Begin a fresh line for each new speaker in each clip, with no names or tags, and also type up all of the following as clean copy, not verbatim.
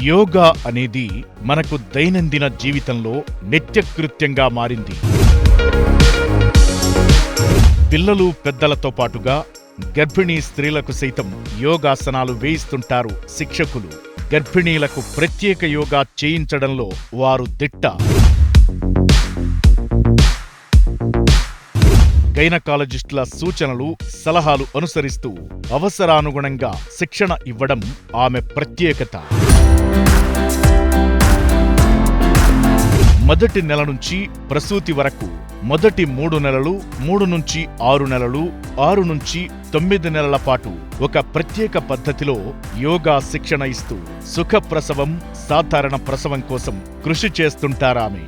యోగా అనేది మనకు దైనందిన జీవితంలో నిత్యకృత్యంగా మారింది. పిల్లలు పెద్దలతో పాటుగా గర్భిణీ స్త్రీలకు సైతం యోగాసనాలు వేయిస్తుంటారు శిక్షకులు. గర్భిణీలకు ప్రత్యేక యోగా చేయించడంలో వారు దిట్ట. గైనకాలజిస్టుల సూచనలు, సలహాలు అనుసరిస్తూ అవసరానుగుణంగా శిక్షణ ఇవ్వడం ఆమె ప్రత్యేకత. మొదటి నెల నుంచి ప్రసూతి వరకు, మొదటి 3 నెలలు, 3 నుంచి 6 నెలలు, 6 నుంచి 9 నెలల పాటు ఒక ప్రత్యేక పద్ధతిలో యోగా శిక్షణ ఇస్తూ సుఖప్రసవం, సాధారణ ప్రసవం కోసం కృషి చేస్తుంటారామె.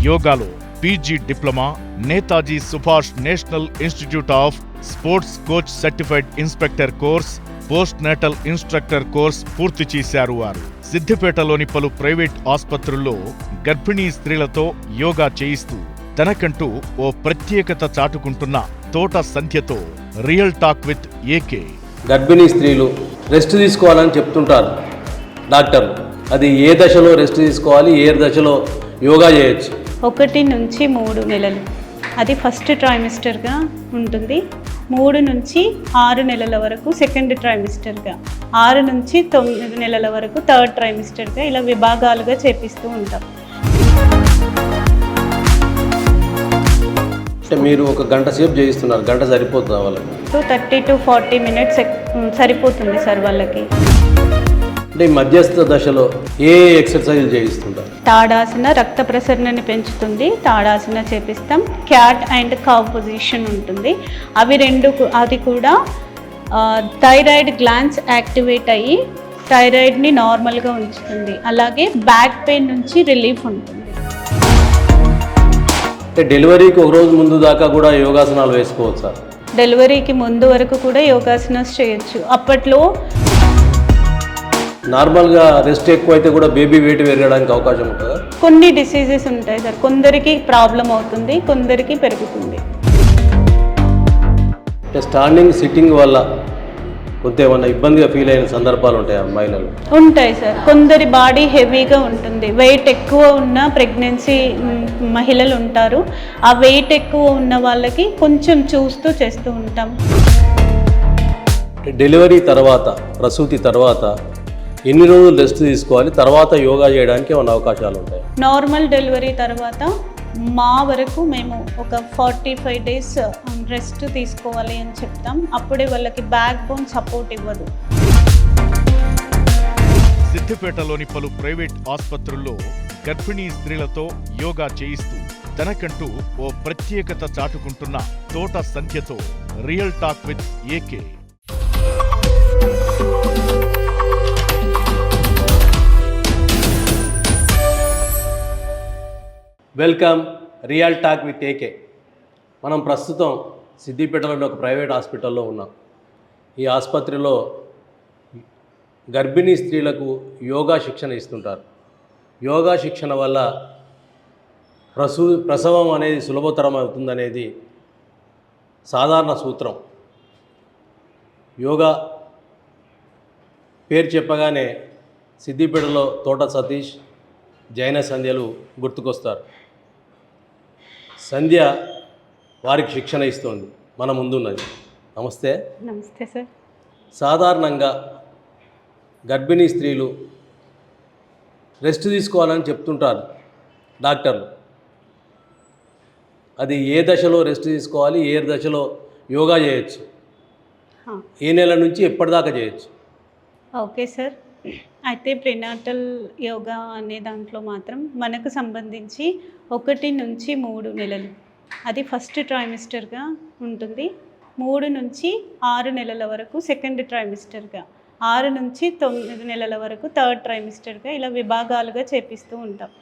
యోగాలో PG diploma, Netaji Subhash national institute of sports coach certified instructor course, post natal instructor course పూర్తి చేశారు వారు. సిద్దిపేటలోని పలు ప్రైవేట్ ఆస్పత్రుల్లో గర్భిణీ స్త్రీలతో యోగా చేయిస్తూ తనకంటూ ఓ ప్రత్యేకత చాటుకుంటున్న తోట సంధ్యతో రియల్ టాక్ విత్ ఏకే.
గర్భిణీ స్త్రీలు రెస్ట్ తీసుకోవాలని చెప్తుంటారు డాక్టర్లు. అది ఏ దశలో రెస్ట్ తీసుకోవాలి, ఏ దశలో యోగా చేయొచ్చు?
1 నుంచి 3 నెలలు, అది ఫస్ట్ ట్రైమిస్టర్గా ఉంటుంది. 3 నుంచి 6 నెలల వరకు సెకండ్ ట్రైమిస్టర్గా, 6 నుంచి 9 నెలల వరకు థర్డ్ ట్రైమిస్టర్గా, ఇలా విభాగాలుగా చేపిస్తూ ఉంటాం.
అంటే మీరు ఒక గంట సేపు చేయిస్తున్నారు, గంట సరిపోతుందా వాళ్ళకి?
30 to 40 మినిట్స్ సరిపోతుంది సార్ వాళ్ళకి.
అంటే మధ్యస్థ దశలో ఏ ఎక్సర్సైజులు చేయిస్తుంటారు?
తాడాసన రక్త ప్రసరణని పెంచుతుంది, తాడాసన చేపిస్తాం. క్యాట్ అండ్ కవ్ పొజిషన్ ఉంటుంది. అవి అది కూడా థైరాయిడ్ గ్లాండ్స్ యాక్టివేట్ అయ్యి థైరాయిడ్ని నార్మల్గా ఉంచుతుంది. అలాగే బ్యాక్ పెయిన్ నుంచి రిలీఫ్ ఉంటుంది.
అంటే డెలివరీకి ఒక రోజు ముందు దాకా కూడా యోగాసనాలు వేసుకోవచ్చా?
డెలివరీకి ముందు వరకు కూడా యోగాసనాలు చేయొచ్చు. అప్పట్లో
నార్మల్గా రెస్ట్ ఎక్కువైతే కూడా బేబీ వెయిట్ పెరగడానికి అవకాశం ఉంటుందా?
కొన్ని డిసీజెస్ ఉంటాయి సార్, కొందరికి ప్రాబ్లం అవుతుంది, కొందరికి పెరుగుతుంది.
అంటే స్టాండింగ్ సిట్టింగ్ వల్ల కొంత ఏమన్నా ఇబ్బందిగా ఫీల్ అయిన సందర్భాలు ఉంటాయా మహిళలు?
ఉంటాయి సార్. కొందరి బాడీ హెవీగా ఉంటుంది, వెయిట్ ఎక్కువ ఉన్న ప్రెగ్నెన్సీ మహిళలు ఉంటారు. ఆ వెయిట్ ఎక్కువ ఉన్న వాళ్ళకి కొంచెం చూస్తూ చేస్తూ ఉంటాం.
డెలివరీ తర్వాత, ప్రసూతి తర్వాత ఎన్ని రోజులు రెస్ట్ తీసుకోవాలి, తర్వాత యోగా చేయడానికి ఏమైనా అవకాశాలు ఉంటాయి?
నార్మల్ డెలివరీ తర్వాత మా వరకు మేము ఒక 45 డేస్ రెస్ట్ తీసుకోవాలి అని చెప్తాం. అప్పుడే వాళ్ళకి బ్యాక్ బోన్ సపోర్ట్ ఇవ్వదు.
సిద్దిపేటలోని పలు ప్రైవేట్ ఆస్పత్రుల్లో గర్భిణీ స్త్రీలతో యోగా చేయిస్తూ తనకంటూ ఓ ప్రత్యేకత చాటుకుంటున్న తోట సంధ్యతో real talk with AK.
Welcome real talk with AK. మనం ప్రస్తుతం సిద్దిపేటలోని ఒక ప్రైవేట్ హాస్పిటల్లో ఉన్నాం. ఈ ఆసుపత్రిలో గర్భిణీ స్త్రీలకు యోగా శిక్షణ ఇస్తుంటారు. యోగా శిక్షణ వల్ల ప్రసవం అనేది సులభతరం అవుతుందనేది సాధారణ సూత్రం. యోగా పేరు చెప్పగానే సిద్దిపేటలో తోట సతీష్, జైన సంధ్యలు గుర్తుకొస్తారు. సంధ్య వారికి శిక్షణ ఇస్తోంది, మన ముందున్నది. నమస్తే.
నమస్తే సార్.
సాధారణంగా గర్భిణీ స్త్రీలు రెస్ట్ తీసుకోవాలని చెప్తుంటారు డాక్టర్లు. అది ఏ దశలో రెస్ట్ తీసుకోవాలి, ఏ దశలో యోగా చేయొచ్చు, ఏ నెల నుంచి ఎప్పటిదాకా చేయొచ్చు?
Okay sir. అయితే ప్రినాటల్ యోగా అనే దాంట్లో మాత్రం మనకు సంబంధించి 1 నుంచి 3 నెలలు, అది ఫస్ట్ ట్రైమిస్టర్గా ఉంటుంది. 3 నుంచి 6 నెలల వరకు సెకండ్ ట్రైమిస్టర్గా, 6 నుంచి 9 నెలల వరకు థర్డ్ ట్రైమిస్టర్గా, ఇలా విభాగాలుగా చేపిస్తూ ఉంటాం.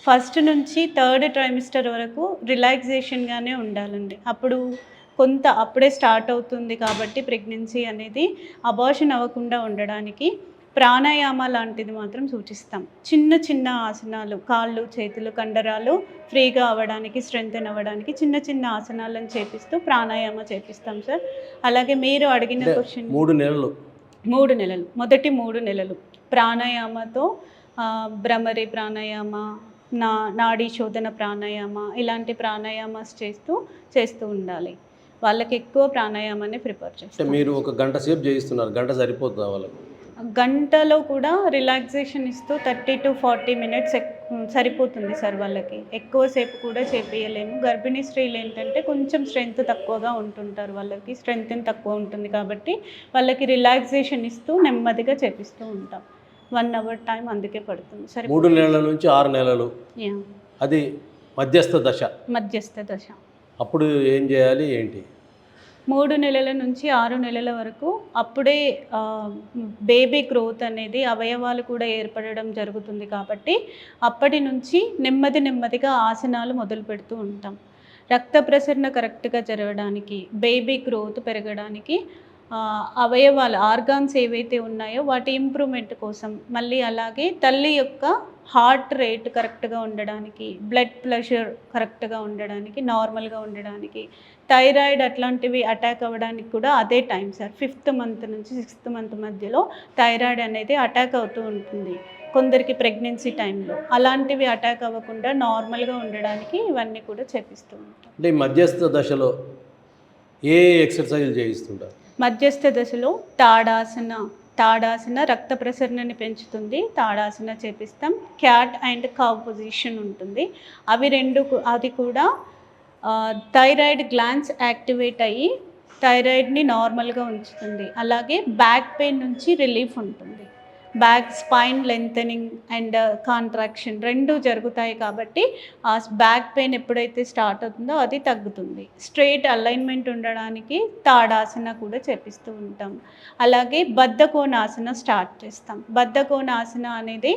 ఫస్ట్ నుంచి థర్డ్ ట్రైమిస్టర్ వరకు రిలాక్సేషన్గానే ఉండాలండి. అప్పుడే స్టార్ట్ అవుతుంది కాబట్టి ప్రెగ్నెన్సీ అనేది అబార్షన్ అవ్వకుండా ఉండడానికి ప్రాణాయామ లాంటిది మాత్రం సూచిస్తాం. చిన్న చిన్న ఆసనాలు, కాళ్ళు చేతులు కండరాలు ఫ్రీగా అవ్వడానికి, స్ట్రెంగ్తెన్ అవ్వడానికి చిన్న చిన్న ఆసనాలను చేపిస్తూ ప్రాణాయామ చేపిస్తాం సార్. అలాగే మీరు అడిగిన క్వశ్చన్
3 నెలలు
3 నెలలు, మొదటి 3 నెలలు ప్రాణాయామతో భ్రమరి ప్రాణాయామ, నాడీ శోధన ప్రాణాయామ, ఇలాంటి ప్రాణాయామాస్ చేస్తూ ఉండాలి. వాళ్ళకి ఎక్కువ ప్రాణాయామాన్ని ప్రిఫర్
అంటే
చేస్తాం.
మీరు ఒక గంట సేపు చేయిస్తున్నారు, గంట సరిపోతుందా వాళ్ళకి?
గంటలో కూడా రిలాక్సేషన్ ఇస్తూ 30 to 40 మినిట్స్ సరిపోతుంది సార్ వాళ్ళకి. ఎక్కువసేపు కూడా చేపియలేము. గర్భిణీ స్త్రీలు ఏంటంటే కొంచెం స్ట్రెంగ్త్ తక్కువగా ఉంటుంటారు, వాళ్ళకి స్ట్రెంగ్త్ తక్కువ ఉంటుంది కాబట్టి వాళ్ళకి రిలాక్సేషన్ ఇస్తూ నెమ్మదిగా చేపిస్తూ ఉంటాం. 1 అవర్ టైం అందుకే పడుతుంది సరే.
3 నెలల నుంచి 6 నెలలు అది మధ్యస్థ దశ.
మధ్యస్థ దశ.
అప్పుడు ఏం చేయాలి ఏంటి?
3 నెలల నుంచి 6 నెలల వరకు అప్పుడే బేబీ గ్రోత్ అనేది అవయవాలు కూడా ఏర్పడడం జరుగుతుంది కాబట్టి అప్పటి నుంచి నెమ్మదిగా ఆసనాలు మొదలు పెడుతూ ఉంటాం. రక్త ప్రసరణ కరెక్ట్గా జరగడానికి, బేబీ గ్రోత్ పెరగడానికి, అవయవాలు ఆర్గాన్స్ ఏవైతే ఉన్నాయో వాటి ఇంప్రూవ్మెంట్ కోసం, మళ్ళీ అలాగే తల్లి యొక్క హార్ట్ రేట్ కరెక్ట్గా ఉండడానికి, బ్లడ్ ప్రెషర్ కరెక్ట్గా ఉండడానికి, నార్మల్గా ఉండడానికి, థైరాయిడ్ అట్లాంటివి అటాక్ అవ్వడానికి కూడా అదే టైం సార్. 5th మంత్ నుంచి 6th మంత్ మధ్యలో థైరాయిడ్ అనేది అటాక్ అవుతూ ఉంటుంది కొందరికి ప్రెగ్నెన్సీ టైంలో. అలాంటివి అటాక్ అవ్వకుండా నార్మల్గా ఉండడానికి ఇవన్నీ కూడా చేపిస్తూ ఉంటాం.
అంటే ఈ మధ్యస్థ దశలో ఏ ఎక్సర్సైజులు చేయిస్తుంటారు?
మధ్యస్థ దశలో తాడాసన రక్త ప్రసరణని పెంచుతుంది, తాడాసన చేపిస్తాం. క్యాట్ అండ్ కవ్ పొజిషన్ ఉంటుంది. అది కూడా థైరాయిడ్ గ్లాండ్స్ యాక్టివేట్ అయ్యి థైరాయిడ్ని నార్మల్గా ఉంచుతుంది. అలాగే బ్యాక్ పెయిన్ నుంచి రిలీఫ్ ఉంటుంది. బ్యాక్ స్పైన్ లెంథనింగ్ అండ్ కాంట్రాక్షన్ 2 జరుగుతాయి కాబట్టి ఆ బ్యాక్ పెయిన్ ఎప్పుడైతే స్టార్ట్ అవుతుందో అది తగ్గుతుంది. స్ట్రెయిట్ అలైన్మెంట్ ఉండడానికి తాడాసన కూడా చేపిస్తూ ఉంటాం. అలాగే బద్ధకోణాసన స్టార్ట్ చేస్తాం. బద్ధకోణాసన అనేది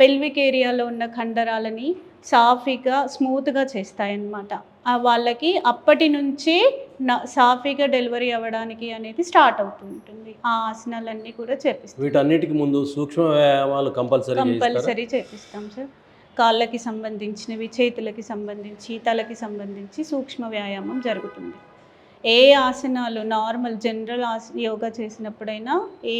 పెల్విక్ ఏరియాలో ఉన్న కండరాలని సాఫీగా స్మూత్గా చేస్తాయన్నమాట. వాళ్ళకి అప్పటి నుంచి సాఫీగా డెలివరీ అవ్వడానికి అనేది స్టార్ట్ అవుతూ ఉంటుంది. ఆ ఆసనాలన్నీ కూడా చేపిస్తాం.
వీటన్నిటికి ముందు సూక్ష్మ వ్యాయామాలు కంపల్సరీ
చేపిస్తాం సార్. కాళ్ళకి సంబంధించినవి, చేతులకి సంబంధించి, తలకి సంబంధించి సూక్ష్మ వ్యాయామం జరుగుతుంది. ఏ ఆసనాలు నార్మల్ జనరల్ యోగా చేసినప్పుడైనా, ఏ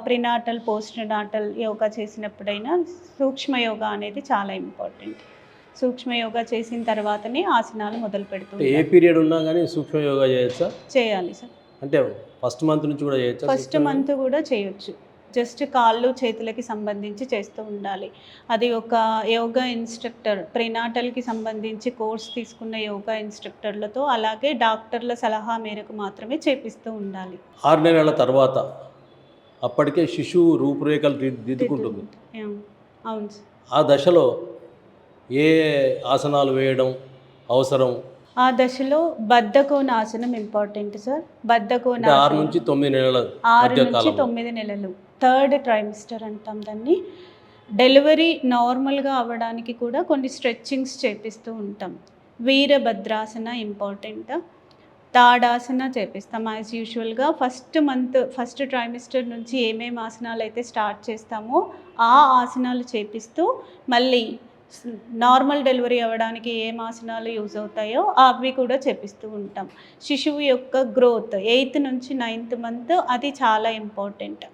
ప్రినాటల్ పోస్ట్ నాటల్ యోగా చేసినప్పుడైనా సూక్ష్మ యోగా అనేది చాలా ఇంపార్టెంట్. సూక్ష్మ యోగా చేసిన తర్వాతనే ఆసనాలు మొదలు పెడుతుంది.
ఏ పీరియడ్ ఉన్నా కానీ సూక్ష్మ యోగా చేయొచ్చా?
చేయాలి సార్.
అంటే ఫస్ట్ మంత్ నుంచి కూడా చేయొచ్చా?
ఫస్ట్ మంత్ కూడా చేయొచ్చు. జస్ట్ కాళ్ళు చేతులకి సంబంధించి చేస్తూ ఉండాలి. అది ఒక యోగా ఇన్స్ట్రక్టర్, ప్రినాటల్కి సంబంధించి కోర్స్ తీసుకున్న యోగా ఇన్స్ట్రక్టర్లతో, అలాగే డాక్టర్ల సలహా మేరకు మాత్రమే చేపిస్తూ ఉండాలి.
6 నెలల తర్వాత అప్పటికే శిశువు రూపురేఖలు దిద్దుకుంటుంది.
అవును సార్.
ఆ దశలో ఏ ఆసనాలు వేయడం అవసరం?
ఆ దశలో బద్ధకోణాసనం ఇంపార్టెంట్ సార్.
6 నుంచి 9 నెలల
6 నుంచి 9 నెలలు 3rd ట్రైమిస్టర్ అంటాం దాన్ని. డెలివరీ నార్మల్గా అవ్వడానికి కూడా కొన్ని స్ట్రెచ్చింగ్స్ చేపిస్తూ ఉంటాం. వీరభద్రాసన ఇంపార్టెంట్. తాడాసన చేపిస్తాం యాజ్ యూజువల్గా. ఫస్ట్ ట్రైమిస్టర్ నుంచి ఏమేమి ఆసనాలు అయితే స్టార్ట్ చేస్తామో ఆ ఆసనాలు చేపిస్తూ, మళ్ళీ నార్మల్ డెలివరీ అవ్వడానికి ఏం ఆసనాలు యూజ్ అవుతాయో అవి కూడా చేపిస్తూ ఉంటాం. శిశువు యొక్క గ్రోత్ 8th నుంచి 9th మంత్ అది చాలా ఇంపార్టెంట్.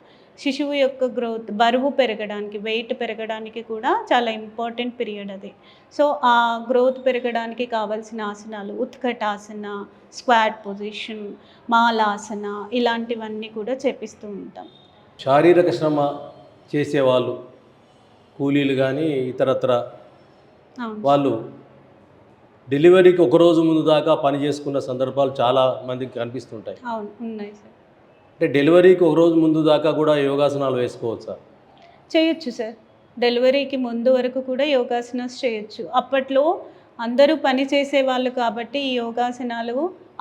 శిశువు యొక్క గ్రోత్, బరువు పెరగడానికి, వెయిట్ పెరగడానికి కూడా చాలా ఇంపార్టెంట్ పీరియడ్ అది. సో ఆ గ్రోత్ పెరగడానికి కావాల్సిన ఆసనాలు ఉత్కటాసన, స్క్వాట్ పొజిషన్, మాలాసన, ఇలాంటివన్నీ కూడా చేపిస్తూ ఉంటాం.
శారీరక శ్రమ చేసేవాళ్ళు, కూలీలు కానీ ఇతరత్ర వాళ్ళు డెలివరీకి ఒకరోజు ముందు దాకా పని చేసుకున్న సందర్భాలు చాలా మందికి కనిపిస్తుంటాయి.
అవును, ఉన్నాయి సార్.
అంటే డెలివరీకి ఒక రోజు ముందు దాకా కూడా యోగాసనాలు వేసుకోవచ్చా?
చేయొచ్చు సార్. డెలివరీకి ముందు వరకు కూడా యోగాసనాలు చేయొచ్చు. అప్పట్లో అందరూ పని చేసేవాళ్ళు కాబట్టి ఈ యోగాసనాలు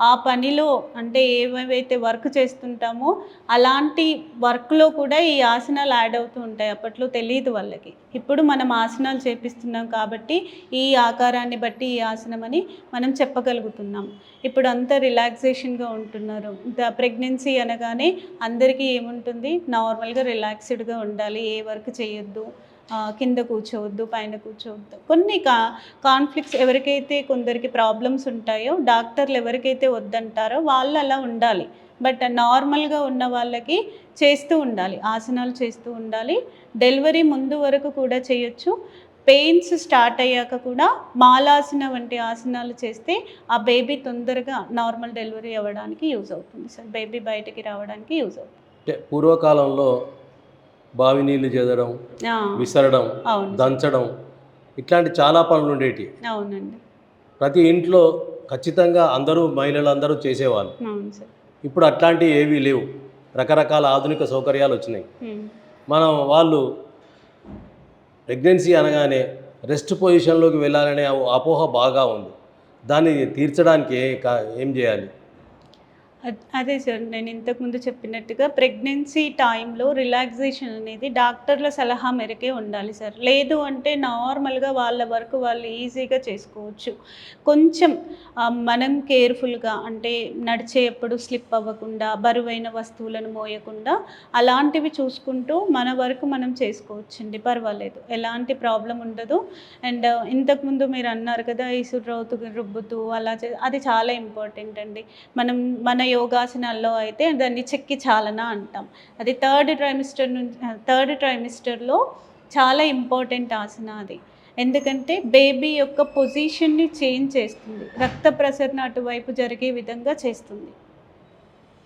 ఆ పనిలో అంటే ఏవేవైతే వర్క్ చేస్తుంటామో అలాంటి వర్క్లో కూడా ఈ ఆసనాలు యాడ్ అవుతూ ఉంటాయి. అప్పట్లో తెలియదు వాళ్ళకి. ఇప్పుడు మనం ఆసనాలు చేపిస్తున్నాం కాబట్టి ఈ ఆకారాన్ని బట్టి ఈ ఆసనం అని మనం చెప్పగలుగుతున్నాం. ఇప్పుడు అంతా రిలాక్సేషన్గా ఉంటున్నారు. ప్రెగ్నెన్సీ అనగానే అందరికీ ఏముంటుంది, నార్మల్గా రిలాక్స్డ్గా ఉండాలి, ఏ వర్క్ చేయొద్దు, కింద కూర్చోవద్దు, పైన కూర్చోవద్దు. కొన్ని కాన్ఫ్లిక్ట్స్ ఎవరికైతే కొందరికి ప్రాబ్లమ్స్ ఉంటాయో డాక్టర్లు ఎవరికైతే వద్దంటారో వాళ్ళు అలా ఉండాలి. బట్ నార్మల్గా ఉన్న వాళ్ళకి చేస్తూ ఉండాలి, ఆసనాలు చేస్తూ ఉండాలి. డెలివరీ ముందు వరకు కూడా చేయొచ్చు. పెయిన్స్ స్టార్ట్ అయ్యాక కూడా మాలాసన వంటి ఆసనాలు చేస్తే ఆ బేబీ తొందరగా నార్మల్ డెలివరీ అవ్వడానికి యూజ్ అవుతుంది సార్. బేబీ బయటికి రావడానికి యూజ్ అవుతుంది.
అంటే పూర్వకాలంలో బావి నీళ్లు చేదడం, విసరడం,
అవును,
దంచడం ఇట్లాంటి చాలా పనులు ఉండేవి.
అవునండి,
ప్రతి ఇంట్లో ఖచ్చితంగా మహిళలందరూ చేసేవాళ్ళు.
అవును సార్.
ఇప్పుడు అట్లాంటివి ఏవీ లేవు. రకరకాల ఆధునిక సౌకర్యాలు వచ్చినాయి. వాళ్ళు ప్రెగ్నెన్సీ అనగానే రెస్ట్ పొజిషన్లోకి వెళ్ళాలనే అపోహ బాగా ఉంది. దాన్ని తీర్చడానికి ఏం చేయాలి?
అదే సార్, నేను ఇంతకుముందు చెప్పినట్టుగా ప్రెగ్నెన్సీ టైంలో రిలాక్సేషన్ అనేది డాక్టర్ల సలహా మేరకే ఉండాలి సార్. లేదు అంటే నార్మల్గా వాళ్ళ వర్క్ వాళ్ళు ఈజీగా చేసుకోవచ్చు. కొంచెం మనం కేర్ఫుల్గా అంటే నడిచేటప్పుడు స్లిప్ అవ్వకుండా, బరువైన వస్తువులను మోయకుండా అలాంటివి చూసుకుంటూ మన వరకు మనం చేసుకోవచ్చండి, పర్వాలేదు, ఎలాంటి ప్రాబ్లం ఉండదు. అండ్ ఇంతకుముందు మీరు అన్నారు కదా, ఇసురు రుబ్బుతూ అలా అది చాలా ఇంపార్టెంట్ అండి. మన యోగాసనాల్లో అయితే దాన్ని చెక్కి చాలన అంటాం. అది థర్డ్ ట్రైమిస్టర్లో చాలా ఇంపార్టెంట్ ఆసన అది. ఎందుకంటే బేబీ యొక్క పొజిషన్ని చేంజ్ చేస్తుంది, రక్త ప్రసరణ అటువైపు జరిగే విధంగా చేస్తుంది.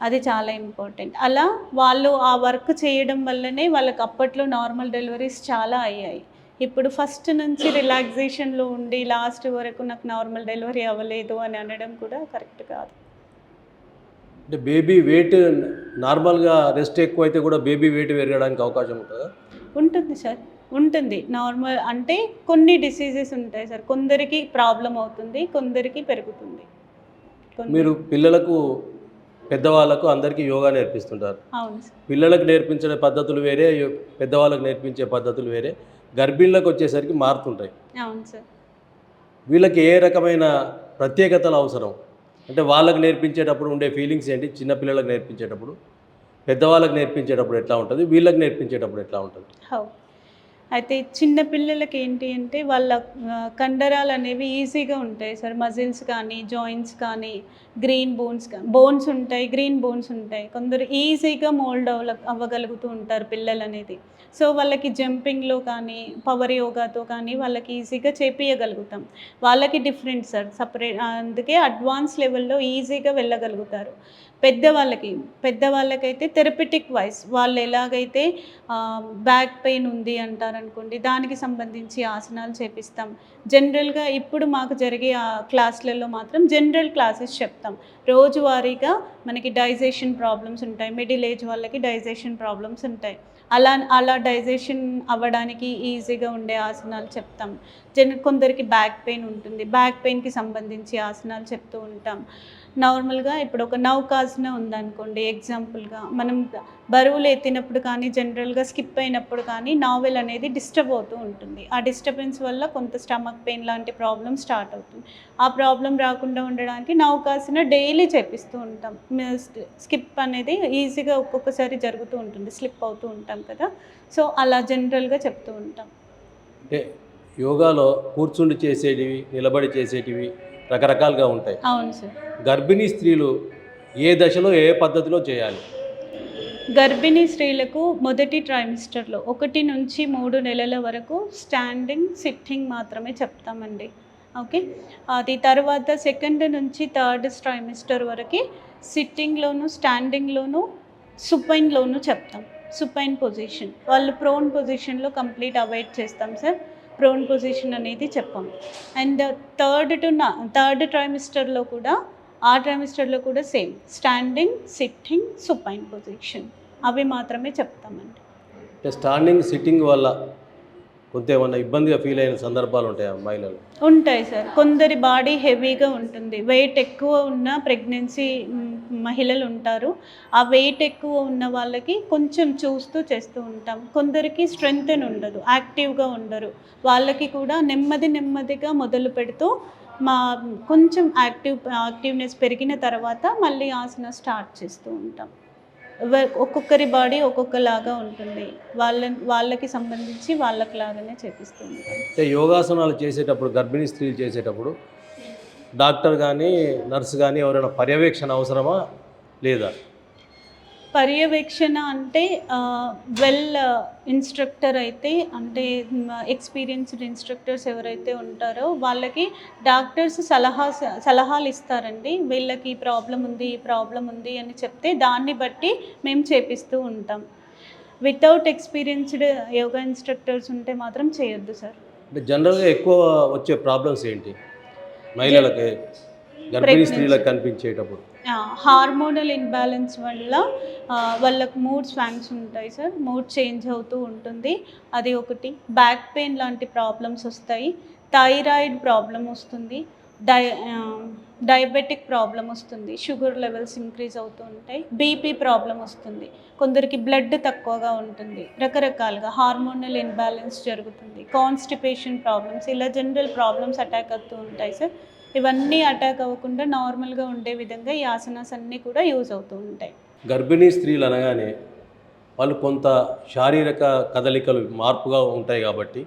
అది చాలా ఇంపార్టెంట్. అలా వాళ్ళు ఆ వర్క్ చేయడం వల్లనే వాళ్ళకి అప్పట్లో నార్మల్ డెలివరీస్ చాలా అయ్యాయి. ఇప్పుడు ఫస్ట్ నుంచి రిలాక్సేషన్లో ఉండి లాస్ట్ వరకు నాకు నార్మల్ డెలివరీ అవ్వలేదు అని అనడం కూడా కరెక్ట్ కాదు.
అంటే బేబీ వెయిట్ నార్మల్గా రెస్ట్ ఎక్కువైతే కూడా బేబీ వెయిట్ పెరగడానికి అవకాశం ఉంటుందా?
ఉంటుంది సార్, ఉంటుంది. నార్మల్ అంటే కొన్ని డిసీజెస్ ఉంటాయి సార్, కొందరికి ప్రాబ్లం అవుతుంది, కొందరికి పెరుగుతుంది.
మీరు పిల్లలకు, పెద్దవాళ్ళకు అందరికీ యోగా నేర్పిస్తుంటారు.
అవును సార్.
పిల్లలకు నేర్పించే పద్ధతులు వేరే, పెద్దవాళ్ళకు నేర్పించే పద్ధతులు వేరే, గర్భిణులకు వచ్చేసరికి మారుతుంటాయి.
అవును సార్.
వీళ్ళకి ఏ రకమైన ప్రత్యేకతలు అవసరం? అంటే వాళ్ళకి నేర్పించేటప్పుడు ఉండే ఫీలింగ్స్ ఏంటి? చిన్నపిల్లలకు నేర్పించేటప్పుడు, పెద్దవాళ్ళకి నేర్పించేటప్పుడు ఎట్లా ఉంటుంది, వీళ్ళకి నేర్పించేటప్పుడు ఎట్లా ఉంటుంది?
అయితే చిన్న పిల్లలకి ఏంటి అంటే వాళ్ళ కండరాలు అనేవి ఈజీగా ఉంటాయి సార్. మజిల్స్ కానీ, జాయింట్స్ కానీ, గ్రీన్ బోన్స్ ఉంటాయి, గ్రీన్ బోన్స్ ఉంటాయి. కొందరు ఈజీగా మోల్డ్ అవ్వగలుగుతూ ఉంటారు పిల్లలు అనేది. సో వాళ్ళకి జంపింగ్లో కానీ, పవర్ యోగాతో కానీ వాళ్ళకి ఈజీగా చేపియగలుగుతాం. వాళ్ళకి డిఫరెంట్ సార్, సపరేట్. అందుకే అడ్వాన్స్ లెవెల్లో ఈజీగా వెళ్ళగలుగుతారు. పెద్దవాళ్ళకైతే థెరపిటిక్ వైజ్ వాళ్ళు ఎలాగైతే బ్యాక్ పెయిన్ ఉంది అంటారనుకోండి, దానికి సంబంధించి ఆసనాలు చేపిస్తాం. జనరల్గా ఇప్పుడు మాకు జరిగే క్లాసులలో మాత్రం జనరల్ క్లాసెస్ చెప్తాం. రోజువారీగా మనకి డైజెషన్ ప్రాబ్లమ్స్ ఉంటాయి, మిడిల్ ఏజ్ వాళ్ళకి డైజెషన్ ప్రాబ్లమ్స్ ఉంటాయి. అలా డైజెషన్ అవ్వడానికి ఈజీగా ఉండే ఆసనాలు చెప్తాం. కొందరికి బ్యాక్ పెయిన్ ఉంటుంది, బ్యాక్ పెయిన్కి సంబంధించి ఆసనాలు చెప్తూ ఉంటాం. నార్మల్గా ఇప్పుడు ఒక నౌకాసన ఉందనుకోండి, ఎగ్జాంపుల్గా మనం బరువులు ఎత్తినప్పుడు కానీ, జనరల్గా స్కిప్ అయినప్పుడు కానీ నావెల్ అనేది డిస్టర్బ్ అవుతూ ఉంటుంది. ఆ డిస్టర్బెన్స్ వల్ల కొంత స్టమక్ పెయిన్ లాంటి ప్రాబ్లం స్టార్ట్ అవుతుంది. ఆ ప్రాబ్లం రాకుండా ఉండడానికి నౌకాసన డైలీ చేపిస్తూ ఉంటాం. స్కిప్ అనేది ఈజీగా ఒక్కొక్కసారి జరుగుతూ ఉంటుంది, స్లిప్ అవుతూ ఉంటాం కదా, సో అలా జనరల్గా చెప్తూ ఉంటాం.
అంటే యోగాలో కూర్చుండి చేసేటివి, నిలబడి చేసేటివి రకరకాలుగా ఉంటాయి.
అవును సార్.
గర్భిణీ స్త్రీలు ఏ దశలో ఏ పద్ధతిలో చేయాలి?
గర్భిణీ స్త్రీలకు మొదటి ట్రైమిస్టర్లో 1 నుంచి 3 నెలల వరకు స్టాండింగ్, సిట్టింగ్ మాత్రమే చెప్తామండి. ఓకే, అది తర్వాత 2nd నుంచి 3rd ట్రైమిస్టర్ వరకు సిట్టింగ్లోను, స్టాండింగ్లోను, సుపైన్లోను చెప్తాం. సుపైన్ పొజిషన్ వాళ్ళు ప్రోన్ పొజిషన్లో కంప్లీట్ అవాయిడ్ చేస్తాం సార్. ప్రోన్ పొజిషన్ అనేది చెప్పాం. అండ్ 3rd ట్రైమిస్టర్లో కూడా, ఆ ట్రైమిస్టర్లో కూడా same standing, sitting, supine position అవి మాత్రమే చెప్తామండి.
స్టాండింగ్, సిట్టింగ్ వల్ల కొంత ఏమన్నా ఇబ్బందిగా ఫీల్ అయిన సందర్భాలు ఉంటాయా మహిళలు?
ఉంటాయి సార్. కొందరి బాడీ హెవీగా ఉంటుంది. వెయిట్ ఎక్కువ ఉన్న ప్రెగ్నెన్సీ మహిళలు ఉంటారు. ఆ వెయిట్ ఎక్కువ ఉన్న వాళ్ళకి కొంచెం చూస్తూ చేస్తూ ఉంటాం. కొందరికి స్ట్రెంగ్త్ అని ఉండదు, యాక్టివ్గా ఉండరు. వాళ్ళకి కూడా నెమ్మదిగా మొదలు పెడుతూ మా కొంచెం యాక్టివ్నెస్ పెరిగిన తర్వాత మళ్ళీ ఆసన స్టార్ట్ చేస్తూ ఉంటాం. ఒక్కొక్కరి బాడీ ఒక్కొక్కలాగా ఉంటుంది. వాళ్ళకి సంబంధించి వాళ్ళకి లాగానే చేపిస్తూ ఉంటాం.
అంటే యోగాసనాలు చేసేటప్పుడు, గర్భిణీ స్త్రీలు చేసేటప్పుడు డాక్టర్ కానీ నర్స్ కానీ ఎవరైనా పర్యవేక్షణ అవసరమా లేదా?
పర్యవేక్షణ అంటే వెల్ ఇన్స్ట్రక్టర్ అయితే, అంటే ఎక్స్పీరియన్స్డ్ ఇన్స్ట్రక్టర్స్ ఎవరైతే ఉంటారో వాళ్ళకి డాక్టర్స్ సలహాలు ఇస్తారండి. వీళ్ళకి ఈ ప్రాబ్లం ఉంది అని చెప్తే దాన్ని బట్టి మేము చేపిస్తూ ఉంటాం. వితౌట్ ఎక్స్పీరియన్స్డ్ యోగా ఇన్స్ట్రక్టర్స్ ఉంటే మాత్రం చేయొద్దు సార్.
అంటే జనరల్గా ఎక్కువ వచ్చే ప్రాబ్లమ్స్ ఏంటి మహిళలకి, గర్భిణీ స్త్రీలకు కనిపించేటప్పుడు?
హార్మోనల్ ఇన్బ్యాలెన్స్ వల్ల వాళ్ళకు మూడ్ స్వాంగ్స్ ఉంటాయి సార్. మూడ్ చేంజ్ అవుతూ ఉంటుంది, అది ఒకటి. బ్యాక్ పెయిన్ లాంటి ప్రాబ్లమ్స్ వస్తాయి. థైరాయిడ్ ప్రాబ్లం వస్తుంది. డయాబెటిక్ ప్రాబ్లం వస్తుంది. షుగర్ లెవెల్స్ ఇంక్రీజ్ అవుతూ ఉంటాయి. బీపీ ప్రాబ్లం వస్తుంది. కొందరికి బ్లడ్ తక్కువగా ఉంటుంది. రకరకాలుగా హార్మోనల్ ఇన్బ్యాలెన్స్ జరుగుతుంది. కాన్స్టిపేషన్ ప్రాబ్లమ్స్, ఇలా జనరల్ ప్రాబ్లమ్స్ అటాక్ అవుతూ ఉంటాయి సార్. ఇవన్నీ అటాక్ అవ్వకుండా నార్మల్గా ఉండే విధంగా ఈ ఆసనాస్ అన్నీ కూడా యూజ్ అవుతూ ఉంటాయి.
గర్భిణీ స్త్రీలు అనగానే వాళ్ళు కొంత శారీరక కదలికలు మార్పుగా ఉంటాయి కాబట్టి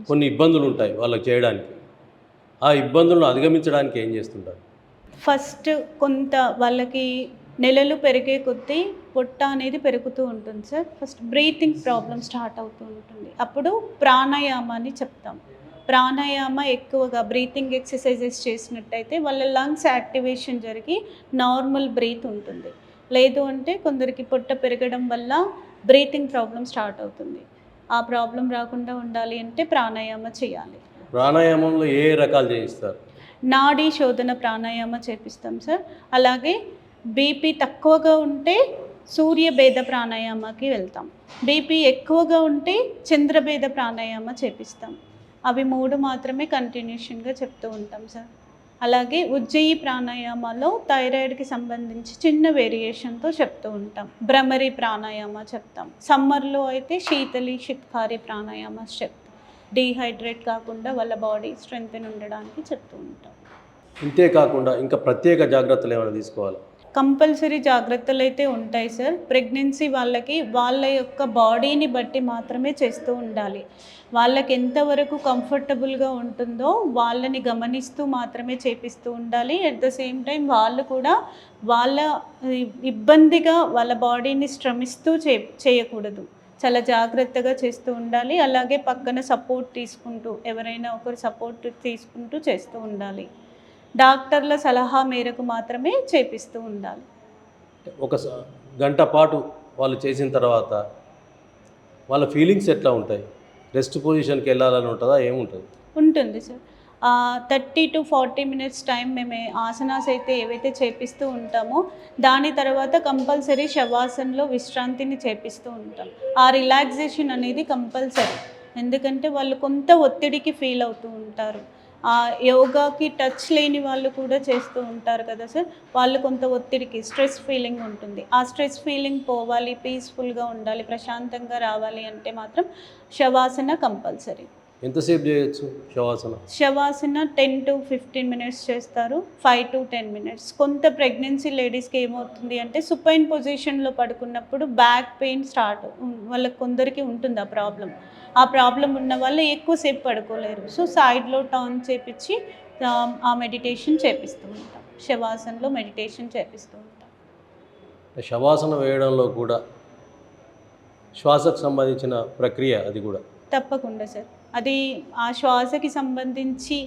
కొన్ని ఇబ్బందులు ఉంటాయి వాళ్ళకి చేయడానికి. ఆ ఇబ్బందులను అధిగమించడానికి ఏం చేస్తుంటారు?
ఫస్ట్ కొంత వాళ్ళకి నెలలు పెరిగే కొద్దీ పొట్ట అనేది పెరుగుతూ ఉంటుంది sir. First breathing problem start అవుతూ ఉంటుంది. అప్పుడు ప్రాణాయామాన్ని చెప్తాం. ప్రాణాయామ ఎక్కువగా బ్రీతింగ్ ఎక్సర్సైజెస్ చేసినట్టయితే వాళ్ళ లంగ్స్ యాక్టివేషన్ జరిగి నార్మల్ బ్రీత్ ఉంటుంది. లేదు అంటే కొందరికి పొట్ట పెరగడం వల్ల బ్రీతింగ్ ప్రాబ్లం స్టార్ట్ అవుతుంది. ఆ ప్రాబ్లం రాకుండా ఉండాలి అంటే ప్రాణాయామ చేయాలి.
ప్రాణాయామంలో ఏ రకాలు చేయిస్తారు?
నాడీ శోధన ప్రాణాయామ చేపిస్తాం సార్. అలాగే బీపీ తక్కువగా ఉంటే సూర్యభేద ప్రాణాయామకి వెళ్తాం. బీపీ ఎక్కువగా ఉంటే చంద్రభేద ప్రాణాయామ చేపిస్తాం. అవి 3 మాత్రమే కంటిన్యూషన్గా చెప్తూ ఉంటాం సార్. అలాగే ఉజ్జయి ప్రాణాయామాలో థైరాయిడ్కి సంబంధించి చిన్న వేరియేషన్తో చెప్తూ ఉంటాం. భ్రమరి ప్రాణాయామ చెప్తాం. సమ్మర్లో అయితే శీతలి శిత్కారి ప్రాణాయామాస్ చెప్తాం. డీహైడ్రేట్ కాకుండా వాళ్ళ బాడీ స్ట్రెంగ్త్ ఉండడానికి చెప్తూ ఉంటాం.
ఇంతే కాకుండా ఇంకా ప్రత్యేక జాగ్రత్తలు ఏమైనా తీసుకోవాలి?
కంపల్సరీ జాగ్రత్తలు అయితే ఉంటాయి సార్. ప్రెగ్నెన్సీ వాళ్ళకి వాళ్ళ యొక్క బాడీని బట్టి మాత్రమే చేస్తూ ఉండాలి. వాళ్ళకి ఎంతవరకు కంఫర్టబుల్గా ఉంటుందో వాళ్ళని గమనిస్తూ మాత్రమే చేపిస్తూ ఉండాలి. అట్ ద సేమ్ టైం వాళ్ళు కూడా వాళ్ళ ఇబ్బందిగా వాళ్ళ బాడీని శ్రమిస్తూ చేయకూడదు. చాలా జాగ్రత్తగా చేస్తూ ఉండాలి. అలాగే పక్కన సపోర్ట్ తీసుకుంటూ, ఎవరైనా ఒకరు సపోర్ట్ తీసుకుంటూ చేస్తూ ఉండాలి. డాక్టర్ల సలహా మేరకు మాత్రమే చేపిస్తూ ఉండాలి.
ఒక గంట పాటు వాళ్ళు చేసిన తర్వాత వాళ్ళ ఫీలింగ్స్ ఎట్లా ఉంటాయి? రెస్ట్ పొజిషన్కి వెళ్ళాలని ఉంటుందా, ఏముంటుంది?
ఉంటుంది సార్. 30 to 40 minutes టైం మేము ఆసనాస్ అయితే ఏవైతే చేపిస్తూ ఉంటామో దాని తర్వాత కంపల్సరీ శవాసనలో విశ్రాంతిని చేపిస్తూ ఉంటాం. ఆ రిలాక్సేషన్ అనేది కంపల్సరీ. ఎందుకంటే వాళ్ళు కొంత ఒత్తిడికి ఫీల్ అవుతూ ఉంటారు. యోగాకి టచ్ లేని వాళ్ళు కూడా చేస్తూ ఉంటారు కదా సార్. వాళ్ళు కొంత ఒత్తిడికి స్ట్రెస్ ఫీలింగ్ ఉంటుంది. ఆ స్ట్రెస్ ఫీలింగ్ పోవాలి, పీస్ఫుల్గా ఉండాలి, ప్రశాంతంగా రావాలి అంటే మాత్రం శవాసన కంపల్సరీ.
ఎంతసేపు చేయొచ్చు శవాసన?
శవాసన 10 to 15 minutes చేస్తారు, 5 to 10 minutes. కొంత ప్రెగ్నెన్సీ లేడీస్కి ఏమవుతుంది అంటే సుపైన్ పొజిషన్లో పడుకున్నప్పుడు బ్యాక్ పెయిన్ వాళ్ళకి కొందరికి ఉంటుంది ఆ ప్రాబ్లం ఉన్న వాళ్ళు ఎక్కువసేపు పడుకోలేరు. సో సైడ్లో టర్న్ చేపించి ఆ మెడిటేషన్ చేపిస్తూ ఉంటాం. శవాసనలో మెడిటేషన్ చేపిస్తూ ఉంటాం.
శవాసన వేయడంలో కూడా శ్వాసకు సంబంధించిన ప్రక్రియ అది కూడా
తప్పకుండా సార్. అది ఆ శ్వాసకి సంబంధించి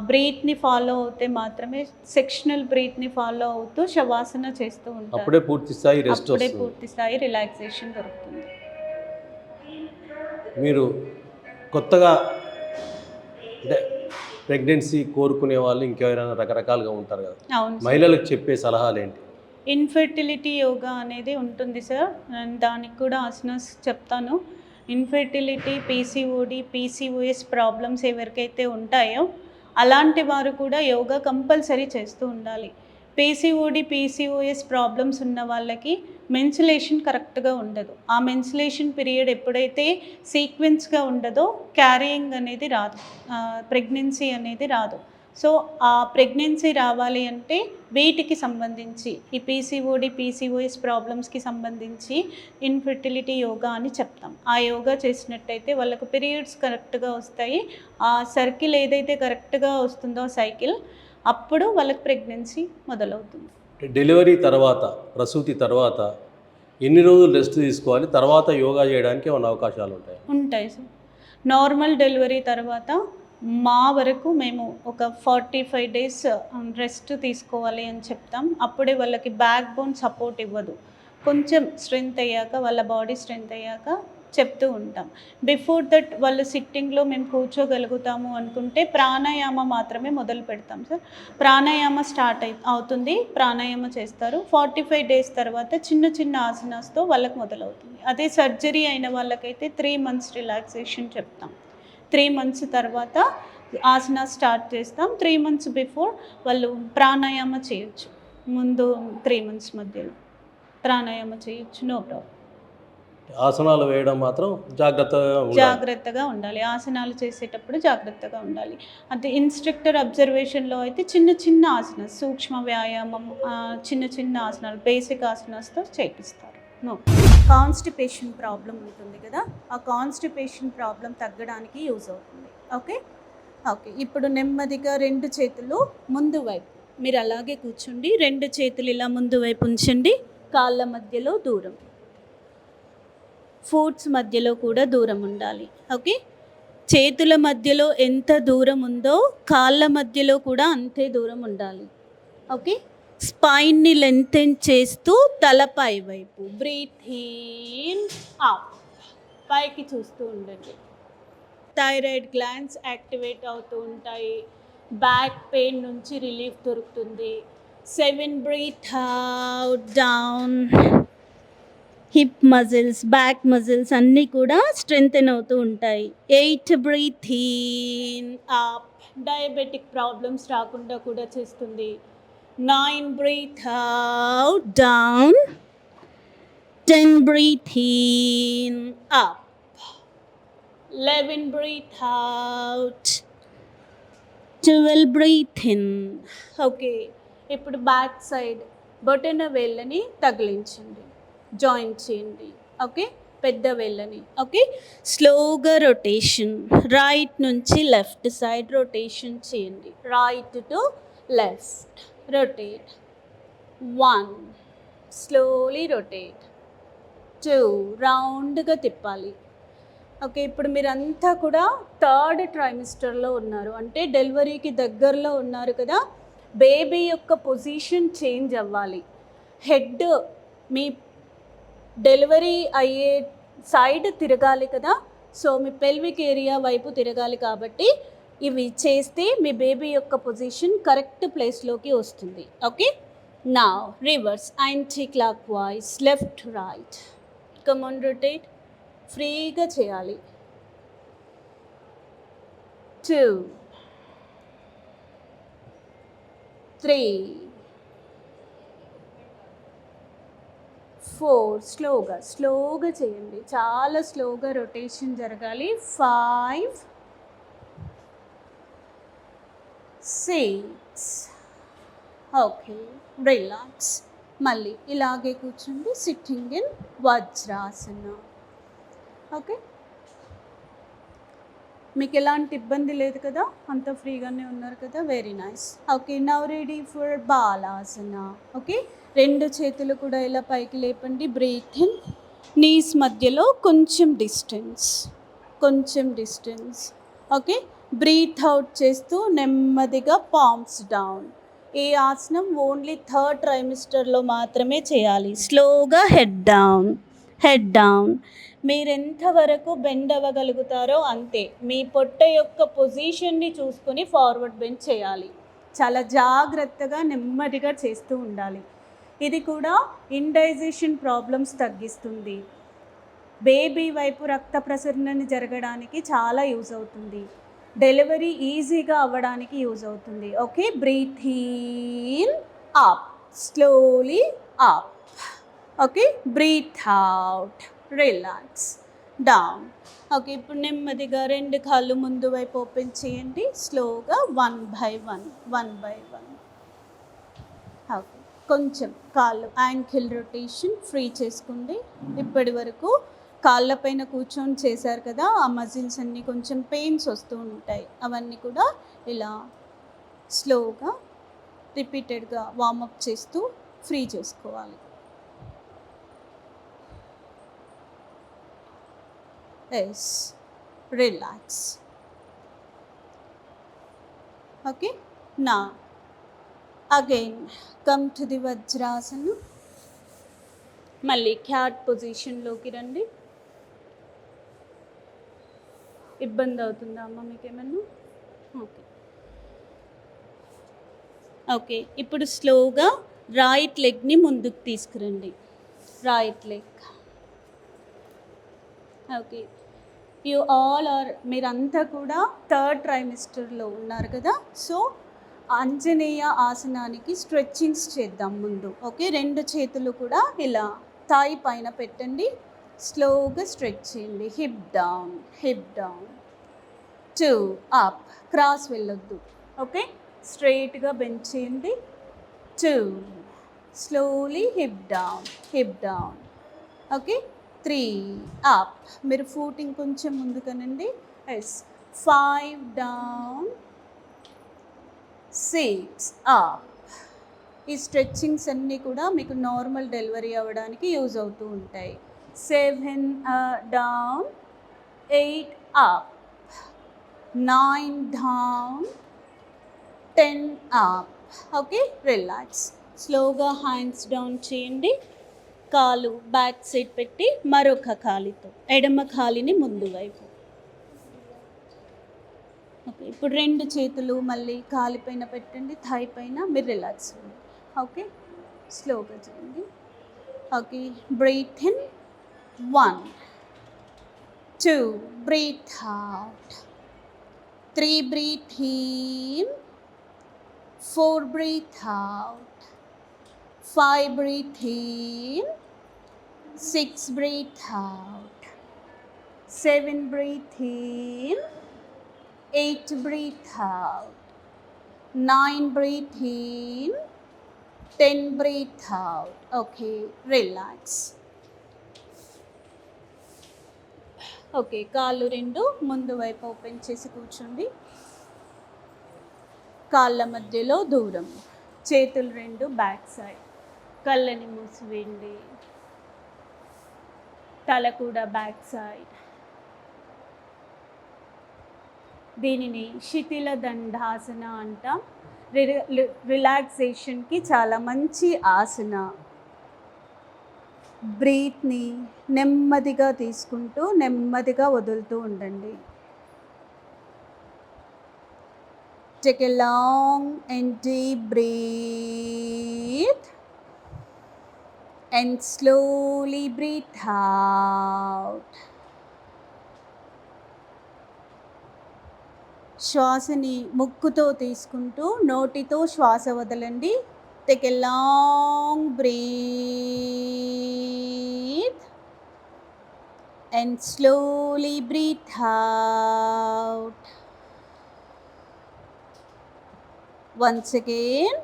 బ్రీత్ని ఫాలో అవుతే మాత్రమే, సెక్షనల్ బ్రీత్ని ఫాలో అవుతూ శవాసన చేస్తూ ఉంటారు.
అప్పుడే పూర్తి
స్థాయి రిలాక్సేషన్ దొరుకుతుంది.
మీరు కొత్తగా అంటే ప్రెగ్నెన్సీ కోరుకునే వాళ్ళు ఇంకెవరైనా రకరకాలుగా ఉంటారు కదా,
అవును,
మహిళలకు చెప్పే సలహాలు ఏంటి?
ఇన్ఫెర్టిలిటీ యోగా అనేది ఉంటుంది సార్. దానికి కూడా ఆసనాస్ చెప్తాను. ఇన్ఫెర్టిలిటీ, పీసీఓడి, పీసీఓఎస్ ప్రాబ్లమ్స్ ఎవరికైతే ఉంటాయో అలాంటి వారు కూడా యోగా కంపల్సరీ చేస్తూ ఉండాలి. పీసీఓడి, పీసీఓఎస్ ప్రాబ్లమ్స్ ఉన్న వాళ్ళకి మెన్సులేషన్ కరెక్ట్గా ఉండదు. ఆ మెన్సులేషన్ పీరియడ్ ఎప్పుడైతే సీక్వెన్స్గా ఉండదో క్యారియింగ్ అనేది రాదు, ప్రెగ్నెన్సీ అనేది రాదు. సో ఆ ప్రెగ్నెన్సీ రావాలి అంటే వీటికి సంబంధించి ఈ పీసీఓడి, పీసీఓఎస్ ప్రాబ్లమ్స్కి సంబంధించి ఇన్ఫెర్టిలిటీ యోగా అని చెప్తాం. ఆ యోగా చేసినట్టయితే వాళ్ళకు పీరియడ్స్ కరెక్ట్గా వస్తాయి. ఆ సర్కిల్ ఏదైతే కరెక్ట్గా వస్తుందో సైకిల్, అప్పుడు వాళ్ళకి ప్రెగ్నెన్సీ మొదలవుతుంది.
డెలివరీ తర్వాత, ప్రసూతి తర్వాత ఎన్ని రోజులు రెస్ట్ తీసుకోవాలి, తర్వాత యోగా చేయడానికి ఏమైనా అవకాశాలు ఉంటాయి?
ఉంటాయి సార్. నార్మల్ డెలివరీ తర్వాత మా వరకు మేము ఒక 45 డేస్ రెస్ట్ తీసుకోవాలి అని చెప్తాం. అప్పుడే వాళ్ళకి బ్యాక్ బోన్ సపోర్ట్ ఇవ్వదు. కొంచెం స్ట్రెంగ్త్ అయ్యాక, వాళ్ళ బాడీ స్ట్రెంగ్త్ అయ్యాక చెప్తూ ఉంటాం. బిఫోర్ దట్ వాళ్ళు సిట్టింగ్లో మేము కూర్చోగలుగుతాము అనుకుంటే ప్రాణాయామ మాత్రమే మొదలు పెడతాం సార్. ప్రాణాయామ స్టార్ట్ అవుతుంది, ప్రాణాయామ చేస్తారు. 45 డేస్ తర్వాత చిన్న చిన్న ఆసనాస్తో వాళ్ళకి మొదలవుతుంది. అదే సర్జరీ అయిన వాళ్ళకైతే 3 మంత్స్ రిలాక్సేషన్ చెప్తాం. 3 మంత్స్ తర్వాత ఆసనా స్టార్ట్ చేస్తాం. 3 మంత్స్ బిఫోర్ వాళ్ళు ప్రాణాయామ చేయొచ్చు. ముందు 3 మంత్స్ మధ్యలో ప్రాణాయామ చేయొచ్చు, నో ప్రాబ్లం.
ఆసనాలు వేయడం మాత్రం
జాగ్రత్తగా ఉండాలి. ఆసనాలు చేసేటప్పుడు జాగ్రత్తగా ఉండాలి. అంటే ఇన్స్ట్రక్టర్ అబ్జర్వేషన్లో అయితే చిన్న చిన్న ఆసనాలు, సూక్ష్మ వ్యాయామం, చిన్న చిన్న ఆసనాలు, బేసిక్ ఆసనాస్తో చేపిస్తారు. నో. కాన్స్టిపేషన్ ప్రాబ్లం ఉంటుంది కదా, ఆ కాన్స్టిపేషన్ ప్రాబ్లం తగ్గడానికి యూజ్ అవుతుంది. ఓకే, ఇప్పుడు నెమ్మదిగా 2 చేతులు ముందు వైపు, మీరు అలాగే కూర్చోండి. 2 చేతులు ఇలా ముందు వైపు ఉంచండి. కాళ్ళ మధ్యలో దూరం, ఫూట్స్ మధ్యలో కూడా దూరం ఉండాలి. ఓకే, చేతుల మధ్యలో ఎంత దూరం ఉందో కాళ్ళ మధ్యలో కూడా అంతే దూరం ఉండాలి. ఓకే, స్పైన్ని లెంతెన్ చేస్తూ తలపై వైపు బ్రీత్ ఇన్ అవుట్, పైకి చూస్తూ ఉండండి. థైరాయిడ్ గ్లాండ్స్ యాక్టివేట్ అవుతూ ఉంటాయి. బ్యాక్ పెయిన్ నుంచి రిలీఫ్ దొరుకుతుంది. 7 breathe out, down. Hip muscles, back muscles అన్నీ కూడా స్ట్రెంగ్తెన్ అవుతూ ఉంటాయి. 8 breathe in up, diabetic problems రాకుండా కూడా చేస్తుంది. 9 breathe out, down. 10 breathe in up. 11 breathe out. 12 breathe in. Okay, ఇప్పుడు బ్యాక్ సైడ్ బొటన వేళ్ళని తగిలించండి, జాయిన్ చేయండి. ఓకే, పెద్ద వేళ్ళని. ఓకే, స్లోగా రొటేషన్, రైట్ నుంచి లెఫ్ట్ సైడ్ రొటేషన్ చేయండి. Right to left, rotate. 1, slowly rotate. 2, రౌండ్గా తిప్పాలి. ఓకే, ఇప్పుడు మీరంతా కూడా 3rd ట్రైమిస్టర్లో ఉన్నారు, అంటే డెలివరీకి దగ్గరలో ఉన్నారు కదా. బేబీ యొక్క పొజిషన్ చేంజ్ అవ్వాలి. హెడ్ మీ డెలివరీ అయ్యే సైడ్ తిరగాలి కదా. సో మీ పెల్విక్ ఏరియా వైపు తిరగాలి. కాబట్టి ఇవి చేస్తే మీ బేబీ యొక్క పొజిషన్ కరెక్ట్ ప్లేస్లోకి వస్తుంది. ఓకే, నా reverse, anticlockwise, left right. Come on, rotate. ఫ్రీగా చేయాలి. 2, 3, 4, స్లోగా చేయండి, చాలా స్లోగా రొటేషన్ జరగాలి. 5, 6. Okay, relax. మళ్ళీ ఇలాగే కూర్చుండి, సిట్టింగ్ ఇన్ వజ్రాసన. ఓకే, మీకు ఎలాంటి ఇబ్బంది లేదు కదా, అంత ఫ్రీగానే ఉన్నారు కదా, very nice. Okay, now ready for Balasana. Okay, 2 చేతులు కూడా ఇలా పైకి లేపండి. బ్రీత్ ఇన్, నీస్ మధ్యలో కొంచెం డిస్టెన్స్. ఓకే, బ్రీత్ అవుట్ చేస్తూ నెమ్మదిగా పామ్స్ డౌన్. ఈ ఆసనం ఓన్లీ 3rd ట్రైమిస్టర్లో మాత్రమే చేయాలి. స్లోగా హెడ్ డౌన్. మీరు ఎంతవరకు బెండ్ అవ్వగలుగుతారో అంతే. మీ పొట్ట యొక్క పొజిషన్ని చూసుకొని ఫార్వర్డ్ బెండ్ చేయాలి. చాలా జాగ్రత్తగా నెమ్మదిగా చేస్తూ ఉండాలి. ఇది కూడా ఇండైజెషన్ ప్రాబ్లమ్స్ తగ్గిస్తుంది. బేబీ వైపు రక్త ప్రసరణ జరగడానికి చాలా యూజ్ అవుతుంది. డెలివరీ ఈజీగా అవ్వడానికి యూజ్ అవుతుంది. Okay, breathe in, up, slowly up. Okay, breathe out, relax, down. Okay, ఇప్పుడు నెమ్మదిగా 2 కాళ్ళు ముందు వైపు ఓపెన్ చేయండి. స్లోగా 1 by 1, 1 by 1. ఓకే, కొంచెం కాళ్ళు యాంకిల్ రొటేషన్ ఫ్రీ చేసుకోండి. ఇప్పటి వరకు కాళ్ళపైన కూర్చొని చేశారు కదా, ఆ మజిల్స్ అన్నీ కొంచెం పెయిన్స్ వస్తూ ఉంటాయి. అవన్నీ కూడా ఇలా స్లోగా రిపీటెడ్గా వార్మప్ చేస్తూ ఫ్రీ చేసుకోవాలి. Yes, relax. Okay, now again come to the vajrasana. మళ్ళీ క్యాట్ పొజిషన్లోకి రండి. ఇబ్బంది అవుతుందా అమ్మ మీకేమన్నా? ఓకే ఓకే, ఇప్పుడు స్లోగా రైట్ లెగ్ని ముందుకు తీసుకురండి. Right leg. Okay, you all are, మీరంతా కూడా 3rd ట్రైమిస్టర్లో ఉన్నారు కదా. సో ఆంజనేయ ఆసనానికి స్ట్రెచ్చింగ్స్ చేద్దాం ముందు. ఓకే, 2 చేతులు కూడా ఇలా థాయ్ పైన పెట్టండి. స్లోగా స్ట్రెచ్ చేయండి. Hip down, hip down, 2 up, cross వెళ్ళొద్దు. ఓకే, స్ట్రైట్గా బెంచ్ చేయండి. 2 slowly hip down, hip down. Okay, 3 up, మీరు ఫూటింగ్ కొంచెం ముందుకనండి. Yes, 5 down, 6 up. ఈ స్ట్రెచ్చింగ్స్ అన్నీ కూడా మీకు నార్మల్ డెలివరీ అవ్వడానికి యూజ్ అవుతూ ఉంటాయి. 7 down, 8 up, 9 down, 10 up. Okay, relax. స్లోగా హ్యాండ్స్ డౌన్ చేయండి. కాలు బ్యాక్ సైడ్ పెట్టి మరొక కాలితో ఎడమ కాలిని ముందు వైపు. ఓకే, ఇప్పుడు 2 చేతులు మళ్ళీ కాలి పైన పెట్టండి, థై పైన. మీరు రిలాక్స్ అవ్వండి. ఓకే, స్లోగా చేయండి. Okay, breathe in, 1, 2, breathe out, 3 breathe in, 4 breathe out, 5 breathe in, 6 breathe out, 7 breathe in, 8 breathe out, 9 breathe in, 10 breathe out. Okay, relax. Okay, కాళ్ళు 2 ముందు వైపు ఓపెన్ చేసి కూర్చోండి. కాళ్ళ మధ్యలో దూరం, చేతులు 2 బ్యాక్ సైడ్. కళ్ళని మూసివేయండి. తల కూడా బ్యాక్ సైడ్. దీనిని శిథిల దండాసన అంటాం. రిలాక్సేషన్కి చాలా మంచి ఆసన. బ్రీత్ని నెమ్మదిగా తీసుకుంటూ నెమ్మదిగా వదులుతూ ఉండండి. Take a long and deep breath and slowly breathe out. శ్వాసని ముక్కుతో తీసుకుంటూ నోటితో శ్వాస వదలండి. Take a long breath and slowly breathe out. Once again,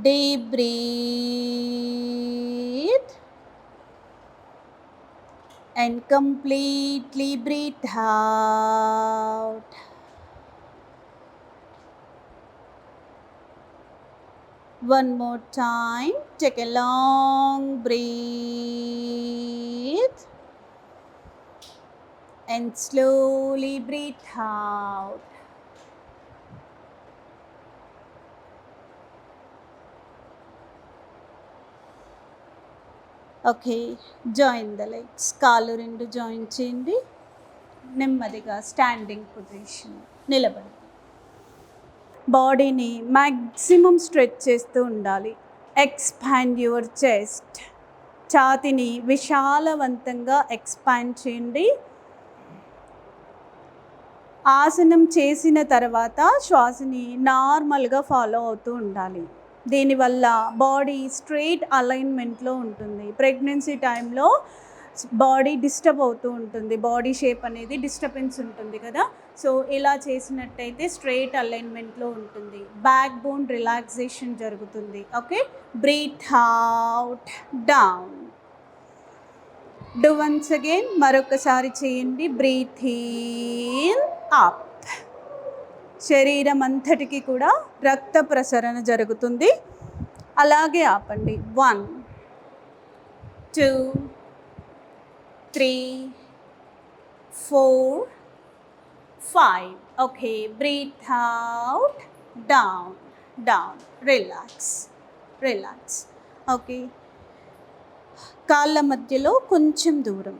deep breathe and completely breathe out. One more time, take a long breath and slowly breathe out. Okay, join the legs. కాళ్ళు 2 join చేయండి. నెమ్మదిగా standing position నిలబడి బాడీని maximum stretch చేస్తూ ఉండాలి. Expand your chest, ఛాతీని విశాలవంతంగా expand చేయండి. ఆసనం చేసిన తర్వాత శ్వాసని నార్మల్గా ఫాలో అవుతూ ఉండాలి. దీనివల్ల బాడీ స్ట్రెయిట్ అలైన్మెంట్లో ఉంటుంది. ప్రెగ్నెన్సీ టైంలో బాడీ డిస్టర్బ్ అవుతూ ఉంటుంది, బాడీ షేప్ అనేది డిస్టర్బెన్స్ ఉంటుంది కదా. సో ఇలా చేసినట్టయితే స్ట్రెయిట్ అలైన్మెంట్లో ఉంటుంది, బ్యాక్ బోన్ రిలాక్సేషన్ జరుగుతుంది. Okay, breathe out, down. Do once again, మరొకసారి చేయండి. Breathe in, up. శరీరం అంతటికి కూడా రక్త ప్రసరణ జరుగుతుంది. అలాగే ఆపండి. 1 2 3 4 5. Okay, breathe out, down, down. Relax, relax. Okay, కాళ్ళ మధ్యలో కొంచెం దూరం,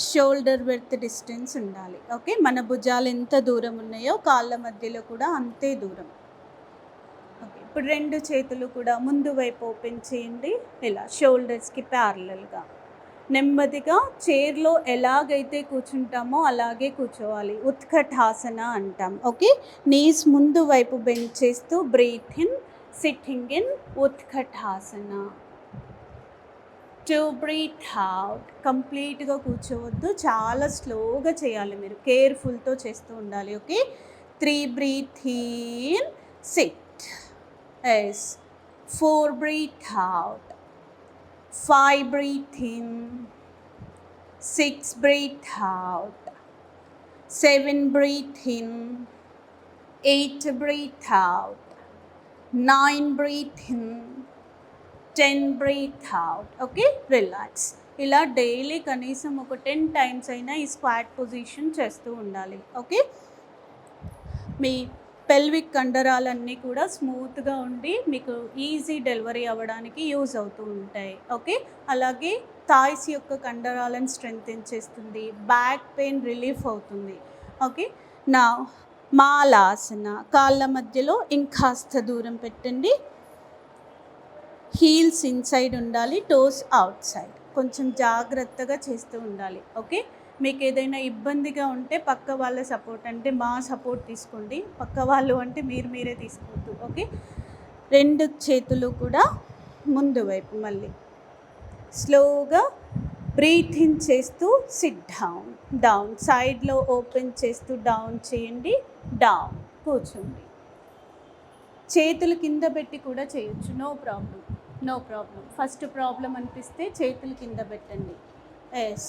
షోల్డర్ విడ్త్ డిస్టెన్స్ ఉండాలి. ఓకే, మన భుజాలు ఎంత దూరం ఉన్నాయో కాళ్ళ మధ్యలో కూడా అంతే దూరం. ఓకే, ఇప్పుడు 2 చేతులు కూడా ముందు వైపు ఓపెన్ చేయండి. ఇలా షోల్డర్స్కి ప్యారలల్గా. నెమ్మదిగా చైర్లో ఎలాగైతే కూర్చుంటామో అలాగే కూర్చోవాలి. ఉత్కటాసన అంటాం. ఓకే, నీస్ ముందు వైపు బెండ్ చేస్తూ breathe in, sitting in utkatasana. Two breathe out. కంప్లీట్గా కూర్చోవద్దు, చాలా స్లోగా చేయాలి, మీరు కేర్ఫుల్తో చేస్తూ ఉండాలి. Okay, 3 breathe in, sit. Yes, 4 breathe out, 5 breathe in, 6 breathe out, 7 breathe in, 8 breathe out, 9 breathe in, 10 breathe out. Okay, relax. ఇలా డైలీ కనీసం ఒక 10 టైమ్స్ అయినా ఈ స్క్వాట్ పొజిషన్ చేస్తూ ఉండాలి. ఓకే, మీ పెల్విక్ కండరాలన్నీ కూడా స్మూత్గా ఉండి మీకు ఈజీ డెలివరీ అవ్వడానికి యూజ్ అవుతూ ఉంటాయి. ఓకే, అలాగే థాయిస్ యొక్క కండరాలను స్ట్రెంగ్తెన్ చేస్తుంది, బ్యాక్ పెయిన్ రిలీఫ్ అవుతుంది. ఓకే, నా మాలాసన. కాళ్ళ మధ్యలో ఇంకాస్త దూరం పెట్టండి. హీల్స్ ఇన్సైడ్ ఉండాలి, టోస్ అవుట్ సైడ్. కొంచెం జాగ్రత్తగా చేస్తూ ఉండాలి. ఓకే, మీకు ఏదైనా ఇబ్బందిగా ఉంటే పక్క వాళ్ళ సపోర్ట్, అంటే మా సపోర్ట్ తీసుకోండి. పక్క వాళ్ళు అంటే మీరే తీసుకోవద్దు. ఓకే, 2 చేతులు కూడా ముందు వైపు. మళ్ళీ స్లోగా బ్రీత్ ఇన్ చేస్తూ సిట్ డౌన్, డౌన్. సైడ్లో ఓపెన్ చేస్తూ డౌన్ చేయండి, డౌన్. కూర్చోండి. చేతులు కింద పెట్టి కూడా చేయొచ్చు, no problem, no problem. First problem అనిపిస్తే చేతులు కింద పెట్టండి. ఎస్.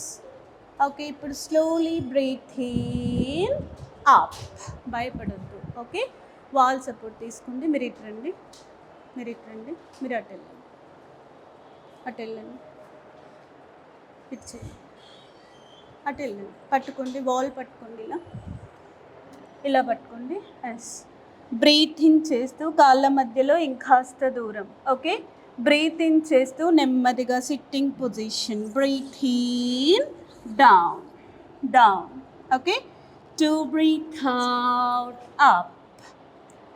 ఓకే, ఇప్పుడు స్లోలీ బ్రీత్ ఇన్, అప్. భయపడొద్దు. ఓకే, వాల్ సపోర్ట్ తీసుకోండి. మీరు ఇటు రండి, మీరు ఇటు రండి, మీరు అటు వెళ్ళండి, అటు వెళ్ళండి, ఇటు చేయండి, అటు వెళ్ళండి. పట్టుకోండి, వాల్ పట్టుకోండి, ఇలా పట్టుకోండి. ఎస్. బ్రీత్ ఇన్ చేస్తూ కాళ్ళ మధ్యలో ఇంకాస్త దూరం. ఓకే, బ్రీత్ ఇన్ చేస్తూ నెమ్మదిగా sitting position. Breathe in, down, down. Okay, 2 breathe out, up.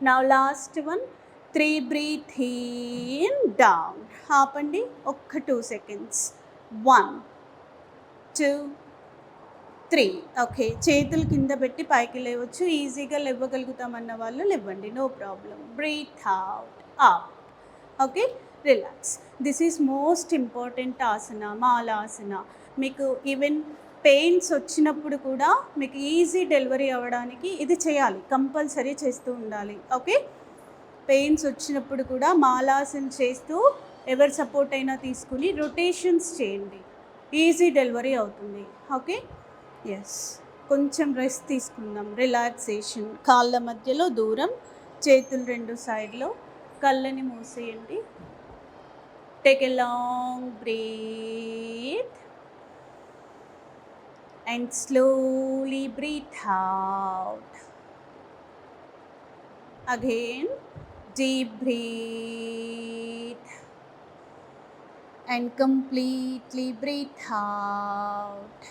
Now last one, 3 breathe in, down. ఆపండి, ఒక్క 2 సెకండ్స్. 1 2 3. ఓకే, చేతులు కింద పెట్టి పైకి లేవచ్చు. ఈజీగా లేవగలుగుతామన్న వాళ్ళు లేవండి, no problem. Breath out, up. Okay, relax. This is most important asana, Malasana. మీకు ఈవెన్ పెయిన్స్ వచ్చినప్పుడు కూడా మీకు ఈజీ డెలివరీ అవ్వడానికి ఇది చేయాలి, కంపల్సరీ చేస్తూ ఉండాలి. ఓకే, పెయిన్స్ వచ్చినప్పుడు కూడా మాలాసన చేస్తూ ఎవరి సపోర్ట్ అయినా తీసుకుని రొటేషన్స్ చేయండి, ఈజీ డెలివరీ అవుతుంది. Okay, yes. కొంచెం రెస్ట్ తీసుకుందాం, రిలాక్సేషన్. కాళ్ళ మధ్యలో దూరం, చేతులు 2 సైడ్లో, కళ్ళని మూసేయండి. Take a long breath and slowly breathe out. Again, deep breathe and completely breathe out.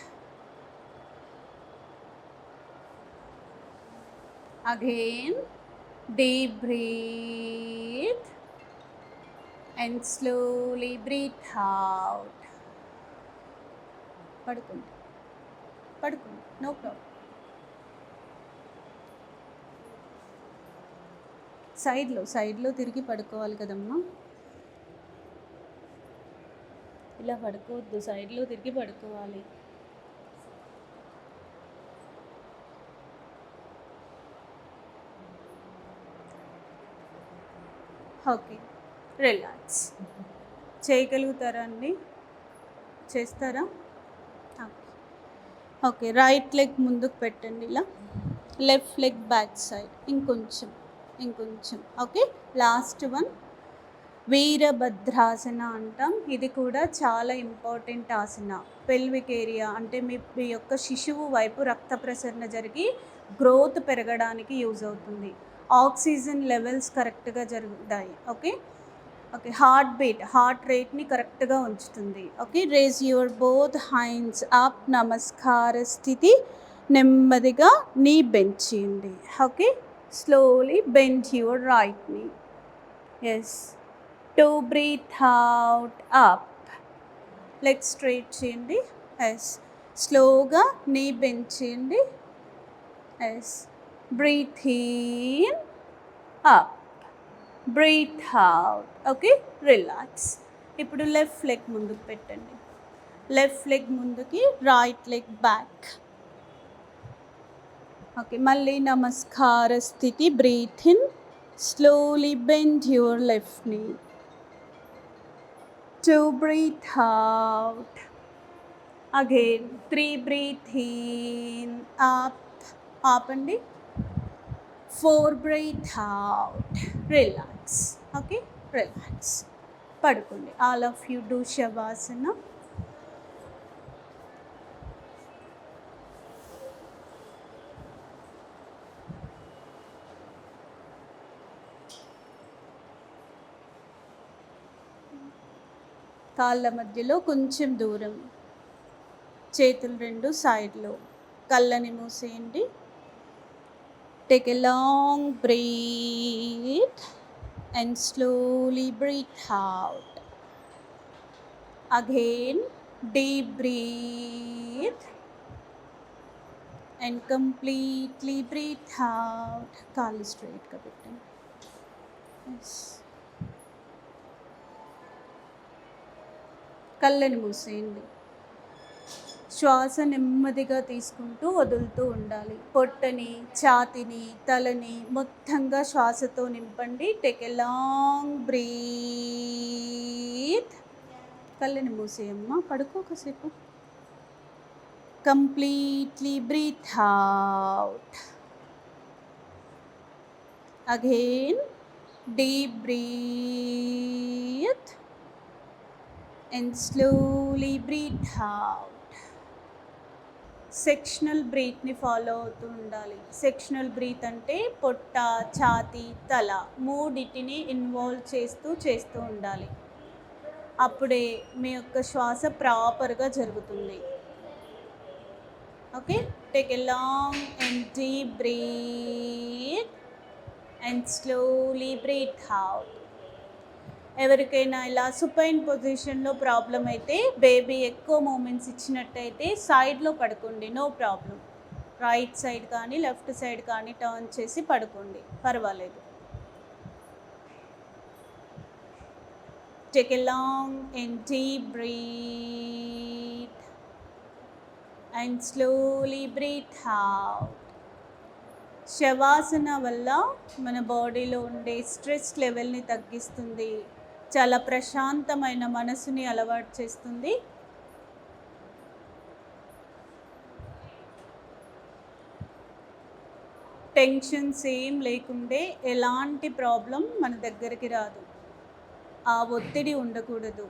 Again, deep breathe and slowly breathe out. పడుకోండి, పడుకోండి, నో ప్రాబ్లం. సైడ్లో తిరిగి పడుకోవాలి కదమ్మా. ఇలా పడుకోవద్దు, సైడ్లో తిరిగి పడుకోవాలి. Okay, relax. చేయగలుగుతారా అండి? చేస్తారా? ఓకే, రైట్ లెగ్ ముందుకు పెట్టండి ఇలా, లెఫ్ట్ లెగ్ బ్యాక్ సైడ్, ఇంకొంచెం. ఓకే, లాస్ట్ వన్ వీరభద్రాసన అంటాం. ఇది కూడా చాలా ఇంపార్టెంట్ ఆసన. పెల్విక్ ఏరియా అంటే మీ యొక్క శిశువు వైపు రక్త ప్రసరణ జరిగి గ్రోత్ పెరగడానికి యూజ్ అవుతుంది. ఆక్సిజన్ లెవెల్స్ కరెక్ట్గా జరుగుతాయి. ఓకే, హార్ట్ రేట్ని కరెక్ట్గా ఉంచుతుంది. Okay, raise your both hands up, నమస్కార స్థితి. నెమ్మదిగా నీ బెండ్ చేయండి. Okay, slowly bend your right knee. Yes, to breathe out up, leg straight చేయండి. ఎస్, స్లోగా నీ బెండ్ చేయండి. Yes, breathe in up, breathe out. Okay, relax. ఇప్పుడు left leg ముందుకు పెట్టండి, లెఫ్ట్ లెగ్ ముందుకి, రైట్ లెగ్ బ్యాక్. ఓకే, మళ్ళీ నమస్కార స్థితి. Breathe in, slowly bend your left knee. To breathe out, again 3 breathe in up, ఆపండి. 4 breathe out, relax. Okay, relax, పడుకోండి. All of you do shavasana. కాళ్ళ మధ్యలో కొంచెం దూరం, చేతులు రెండు సైడ్లో, కళ్ళని మూసేయండి. Take a long breath and slowly breathe out. Again, deep breathe and completely breathe out. Kallu straight ga pettandi. Yes. కళ్ళని మూసేయండి. శ్వాస నెమ్మదిగా తీసుకుంటూ వదులుతూ ఉండాలి. పొట్టని, ఛాతిని, తలని మొత్తంగా శ్వాసతో నింపండి. Take a long breath. కళ్ళని మూసేయమ్మా, పడుకో కాసేపు. Completely breathe out. Again deep breath and slowly breathe out. Sectional బ్రీత్ని ఫాలో అవుతూ ఉండాలి. సెక్షనల్ బ్రీత్ అంటే పొట్ట, ఛాతీ, తల మూడిటిని ఇన్వాల్వ్ చేస్తూ ఉండాలి. అప్పుడే మీ యొక్క శ్వాస ప్రాపర్గా జరుగుతుంది. Okay, take a long and deep breath and slowly breathe out. ఎవరికైనా ఇలా సుపైన్ పొజిషన్లో ప్రాబ్లం అయితే, బేబీ ఎక్కువ మూమెంట్స్ ఇచ్చినట్టయితే సైడ్లో పడుకోండి, నో ప్రాబ్లం. రైట్ సైడ్ కానీ లెఫ్ట్ సైడ్ కానీ టర్న్ చేసి పడుకోండి, పర్వాలేదు. Take a long and deep breath and slowly breathe out. శవాసన వల్ల మన బాడీలో ఉండే స్ట్రెస్ లెవెల్ని తగ్గిస్తుంది. చాలా ప్రశాంతమైన మనసుని అలవాటు చేస్తుంది. టెన్షన్స్ ఏం లేకుండే ఎలాంటి ప్రాబ్లం మన దగ్గరికి రాదు. ఆ ఒత్తిడి ఉండకూడదు.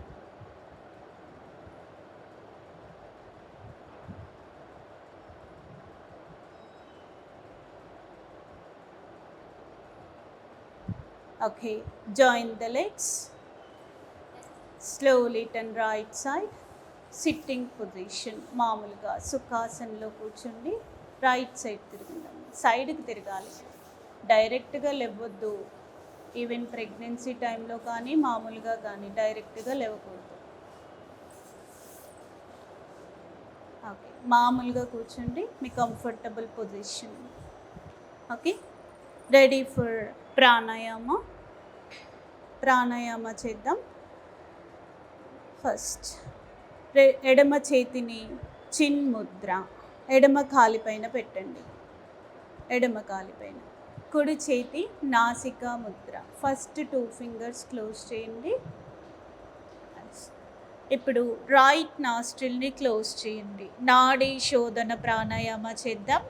Okay, join the legs. Slowly turn right side. Sitting position. మామూలుగా సుఖాసనలో కూర్చోండి. రైట్ సైడ్ తిరుగుదాం. సైడ్కి తిరగాలి, డైరెక్ట్గా లేవద్దు. ఈవెన్ ప్రెగ్నెన్సీ టైంలో కానీ మామూలుగా కానీ డైరెక్ట్గా లేవకూడదు. ఓకే, మామూలుగా కూర్చోండి, మీ comfortable position. Okay, ready for pranayama చేద్దాం. ఫస్ట్ ఎడమ చేతిని చిన్ ముద్ర ఎడమ కాలిపైన పెట్టండి, ఎడమ కాలిపైన. కుడి చేతి నాసికా ముద్ర, ఫస్ట్ 2 ఫింగర్స్ క్లోజ్ చేయండి. ఇప్పుడు రైట్ నాస్ట్రిల్ని క్లోజ్ చేయండి. నాడీ శోధన ప్రాణాయామ చేద్దాం.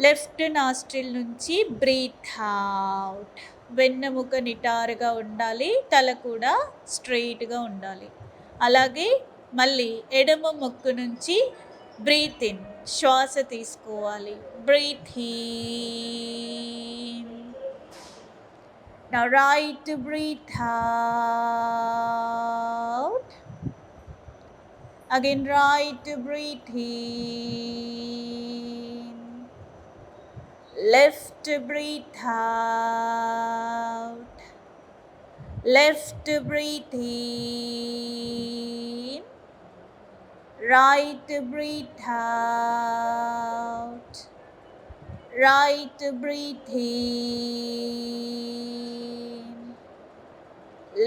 లెఫ్ట్ నాస్ట్రిల్ నుంచి బ్రీత్ అవుట్. వెన్నెముక నిటారుగా ఉండాలి, తల కూడా స్ట్రెయిట్గా ఉండాలి. అలాగే మళ్ళీ ఎడమ ముక్కు నుంచి బ్రీత్ ఇన్, శ్వాస తీసుకోవాలి. Breathe in. Now right breathe out. Again right breathe in. Left breathe out. Left breathe in. Right breathe out. Right breathe in.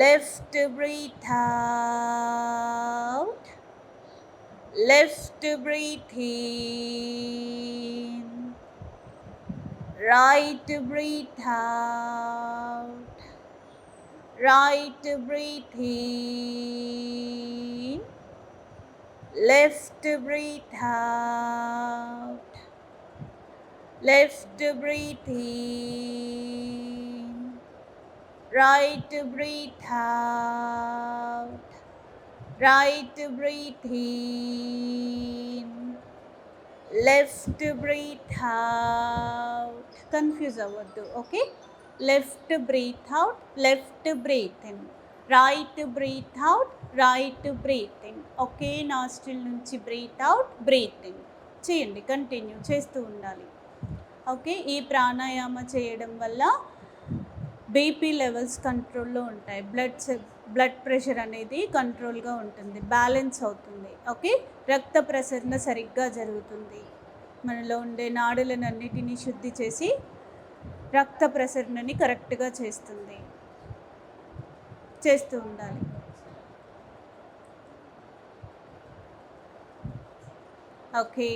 Left breathe out. Left breathe in. Right breathe out. Right breathe in. Left breathe out. Left breathe in. Right breathe out. Right breathe in. Left breathe out. Confuse అవ్వద్దు. Okay, left breathe out, left breathe in. Right breathe out, right breathe in. ఒకే nostril నుంచి breathe out, breathe in చేయండి. Continue చేస్తూ ఉండాలి. Okay, ఈ ప్రాణాయామ చేయడం వల్ల BP levels కంట్రోల్లో ఉంటాయి. బ్లడ్ ప్రెషర్ అనేది కంట్రోల్గా ఉంటుంది, బ్యాలెన్స్ అవుతుంది. ఓకే, రక్త ప్రసరణ సరిగ్గా జరుగుతుంది. మనలో ఉండే నాడులనన్నిటినీ శుద్ధి చేసి రక్త ప్రసరణని కరెక్ట్గా చేస్తూ ఉండాలి. ఓకే,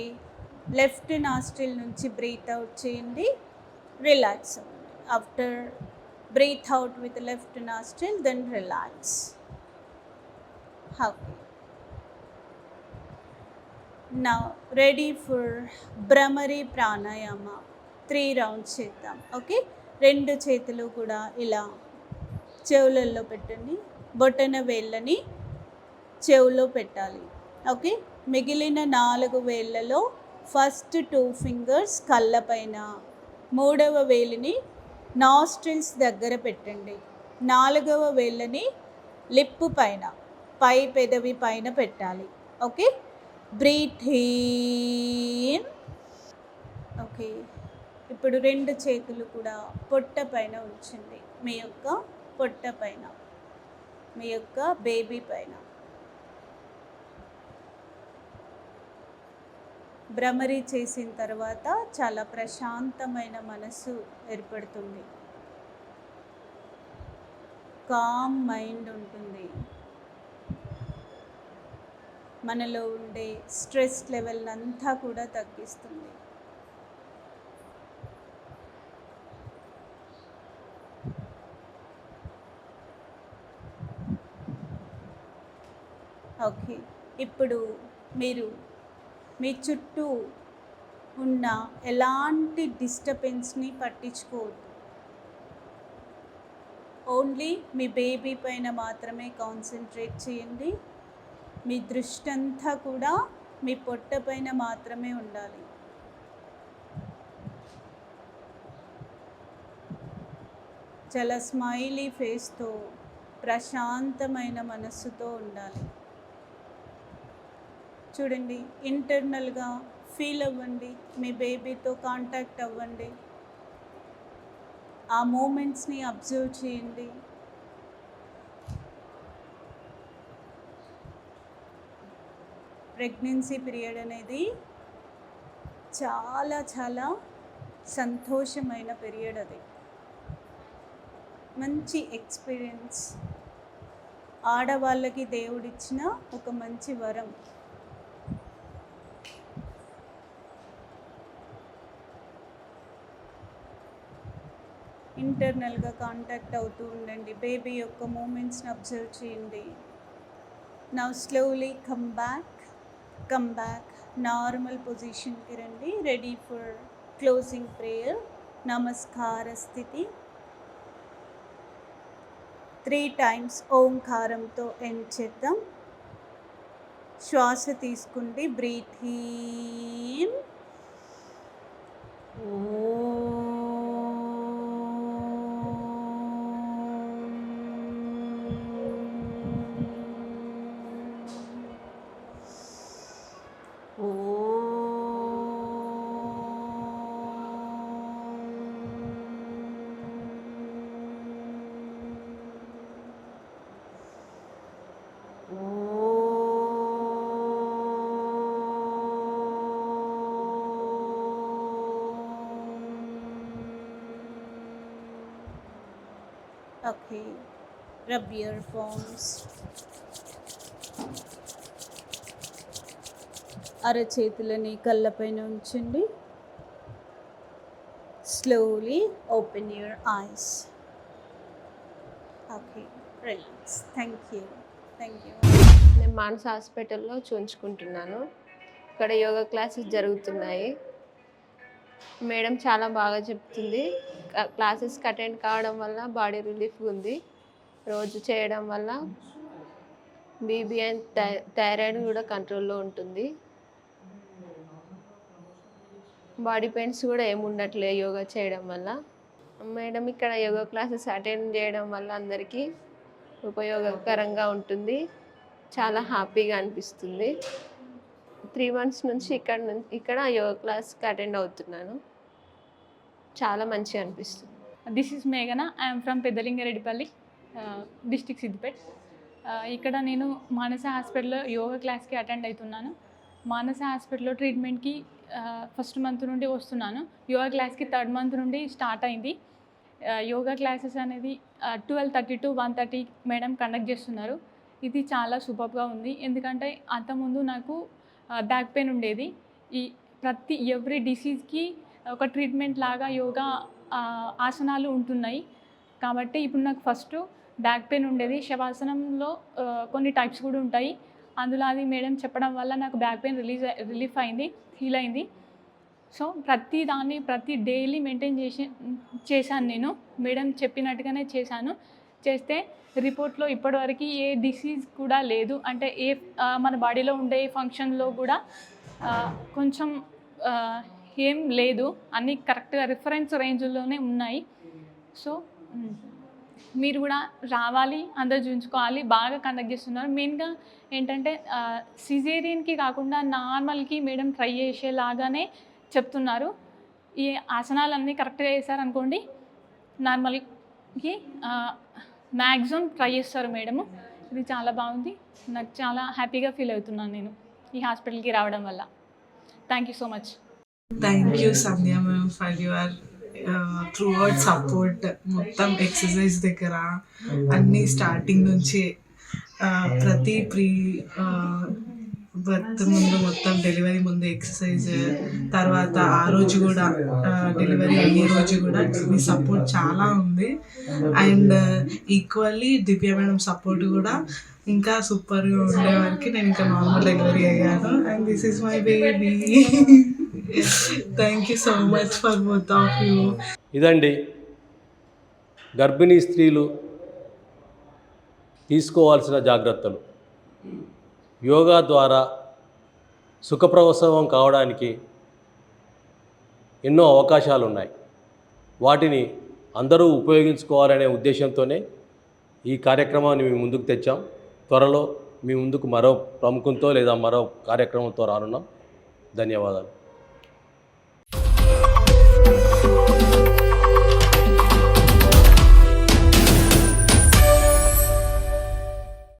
లెఫ్ట్ నాస్ట్రిల్ నుంచి బ్రీత్ అవుట్ చేయండి, రిలాక్స్ అవ్వండి. After breathe out with the left nostril, then relax. Okay. Now ready for Bhramari pranayama. 3 rounds చేద్దాం. ఓకే, 2 చేతులు కూడా ఇలా చెవులలో పెట్టండి. బొటన వేళ్ళని చెవులో పెట్టాలి. ఓకే, మిగిలిన 4 వేళ్ళలో ఫస్ట్ 2 ఫింగర్స్ కళ్ళపైన, 3వ వేలిని నాస్ట్రిల్స్ దగ్గర పెట్టండి. 4వ వేళ్ళని లిప్పు పైన, పై పెదవి పైన పెట్టాలి. Okay, breathe in. ఓకే, ఇప్పుడు 2 చేతులు కూడా పొట్ట పైన ఉంచండి, మీ యొక్క పొట్ట పైన, మీ యొక్క బేబీ పైన. భ్రమరి చేసిన తర్వాత చాలా ప్రశాంతమైన మనసు ఏర్పడుతుంది, కామ్ మైండ్ ఉంటుంది. మనలో ఉండే స్ట్రెస్ లెవెల్ అంతా కూడా తగ్గిస్తుంది. ఓకే, ఇప్పుడు మీరు మీ చుట్టూ ఉన్న ఎలాంటి డిస్టర్బెన్స్ని పట్టించుకోవద్దు. ఓన్లీ మీ బేబీ పైన మాత్రమే కాన్సన్ట్రేట్ చేయండి. మీ దృష్టి అంతా కూడా మీ పొట్ట పైన మాత్రమే ఉండాలి. చాలా స్మైలీ ఫేస్తో, ప్రశాంతమైన మనస్సుతో ఉండాలి. చూడండి, ఇంటర్నల్గా ఫీల్ అవ్వండి, మీ బేబీతో కాంటాక్ట్ అవ్వండి, ఆ మూమెంట్స్ని అబ్జర్వ్ చేయండి. ప్రెగ్నెన్సీ పీరియడ్ అనేది చాలా చాలా సంతోషమైన పీరియడ్. అది మంచి ఎక్స్పీరియన్స్, ఆడవాళ్ళకి దేవుడిచ్చిన ఒక మంచి వరం. ఇంటర్నల్గా కాంటాక్ట్ అవుతూ ఉండండి, బేబీ యొక్క మూమెంట్స్ని అబ్జర్వ్ చేయండి. Now slowly come back normal పొజిషన్కి రండి. Ready for closing prayer. నమస్కార స్థితి 3 times ఓంకారంతో ఎండ్ చేద్దాం. శ్వాస తీసుకుండి, breathe in. Okay, rub your palms. అరచేతులని కళ్ళపైన ఉంచండి. Slowly open your eyes. Okay, relax. Thank you.
నేను మానస హాస్పిటల్లో చూయించుకుంటున్నాను. ఇక్కడ యోగా క్లాసెస్ జరుగుతున్నాయి. మేడం చాలా బాగా చెప్తుంది. క్లాసెస్కి అటెండ్ కావడం వల్ల బాడీ రిలీఫ్ ఉంది. రోజు చేయడం వల్ల బీపీ అండ్ థైరాయిడ్ కూడా కంట్రోల్లో ఉంటుంది. బాడీ పెయిన్స్ కూడా ఏముండట్లే యోగా చేయడం వల్ల. మేడం ఇక్కడ యోగా క్లాసెస్ అటెండ్ చేయడం వల్ల అందరికీ ఉపయోగకరంగా ఉంటుంది. చాలా హ్యాపీగా అనిపిస్తుంది. 3 months నుంచి ఇక్కడ యోగా క్లాస్కి అటెండ్ అవుతున్నాను. చాలా మంచిగా అనిపిస్తుంది.
దిస్ ఈజ్ మేఘన. I'm from Peddalingareddipalli, district Siddipet. ఇక్కడ నేను మానస హాస్పిటల్లో యోగా క్లాస్కి అటెండ్ అవుతున్నాను. మానస హాస్పిటల్లో ట్రీట్మెంట్కి ఫస్ట్ మంత్ నుండి వస్తున్నాను. యోగా క్లాస్కి 3rd month నుండి స్టార్ట్ అయింది. యోగా క్లాసెస్ అనేది 12:30 to 1:30 మేడం కండక్ట్ చేస్తున్నారు. ఇది చాలా సూపర్గా ఉంది. ఎందుకంటే అంతకుముందు నాకు బ్యాక్ పెయిన్ ఉండేది. ఎవ్రీ డిసీజ్కి ఒక ట్రీట్మెంట్ లాగా యోగా ఆసనాలు ఉంటున్నాయి. కాబట్టి ఇప్పుడు నాకు ఫస్ట్ బ్యాక్ పెయిన్ ఉండేది. శవాసనంలో కొన్ని టైప్స్ కూడా ఉంటాయి. అందులో అది మేడం చెప్పడం వల్ల నాకు బ్యాక్ పెయిన్ రిలీఫ్ అయింది, హీల్ అయింది. సో ప్రతి డైలీ మెయింటైన్ చేశాను నేను. మేడం చెప్పినట్టుగానే చేస్తే రిపోర్ట్లో ఇప్పటివరకు ఏ డిసీజ్ కూడా లేదు. అంటే మన బాడీలో ఉండే ఫంక్షన్లో కూడా కొంచెం ఏం లేదు. అన్నీ కరెక్ట్గా రిఫరెన్స్ రేంజ్లోనే ఉన్నాయి. సో మీరు కూడా రావాలి, అందరూ చూపించుకోవాలి. బాగా కండక్ట్ చేస్తున్నారు. మెయిన్గా ఏంటంటే సిజేరియన్కి కాకుండా నార్మల్కి మేడం ట్రై చేసేలాగానే చెప్తున్నారు. ఈ ఆసనాలన్నీ కరెక్ట్గా చేశారనుకోండి, నార్మల్కి మ్యాక్సిమం ట్రై చేస్తారు మేడము. ఇది చాలా బాగుంది. నాకు చాలా హ్యాపీగా ఫీల్ అవుతున్నాను నేను ఈ హాస్పిటల్కి రావడం వల్ల. Thank you so much.
Thank you Sandhya ma'am for your throughout support. మొత్తం ఎక్సర్సైజ్ దగ్గర అన్నీ స్టార్టింగ్ నుంచి ప్రతి బర్త్ ముందు మొత్తం డెలివరీ ముందు ఎక్సర్సైజ్, తర్వాత ఆ రోజు కూడా డెలివరీ అయ్యే రోజు కూడా మీ సపోర్ట్ చాలా ఉంది. And equally Divya madam support కూడా ఇంకా సూపర్గా ఉండే వరకు నేను ఇంకా నార్మల్ డెలివరీ అయ్యాను. And this is my baby. Thank you so much for both of you.
ఇదండి గర్భిణీ స్త్రీలు తీసుకోవాల్సిన జాగ్రత్తలు. యోగా ద్వారా సుఖప్రసవం కావడానికి ఎన్నో అవకాశాలు ఉన్నాయి. వాటిని అందరూ ఉపయోగించుకోవాలనే ఉద్దేశంతోనే ఈ కార్యక్రమాన్ని మేము ముందుకు తెచ్చాం. త్వరలో మీ ముందుకు మరో ప్రముఖంతో లేదా మరో కార్యక్రమంతో రానున్నాం. ధన్యవాదాలు.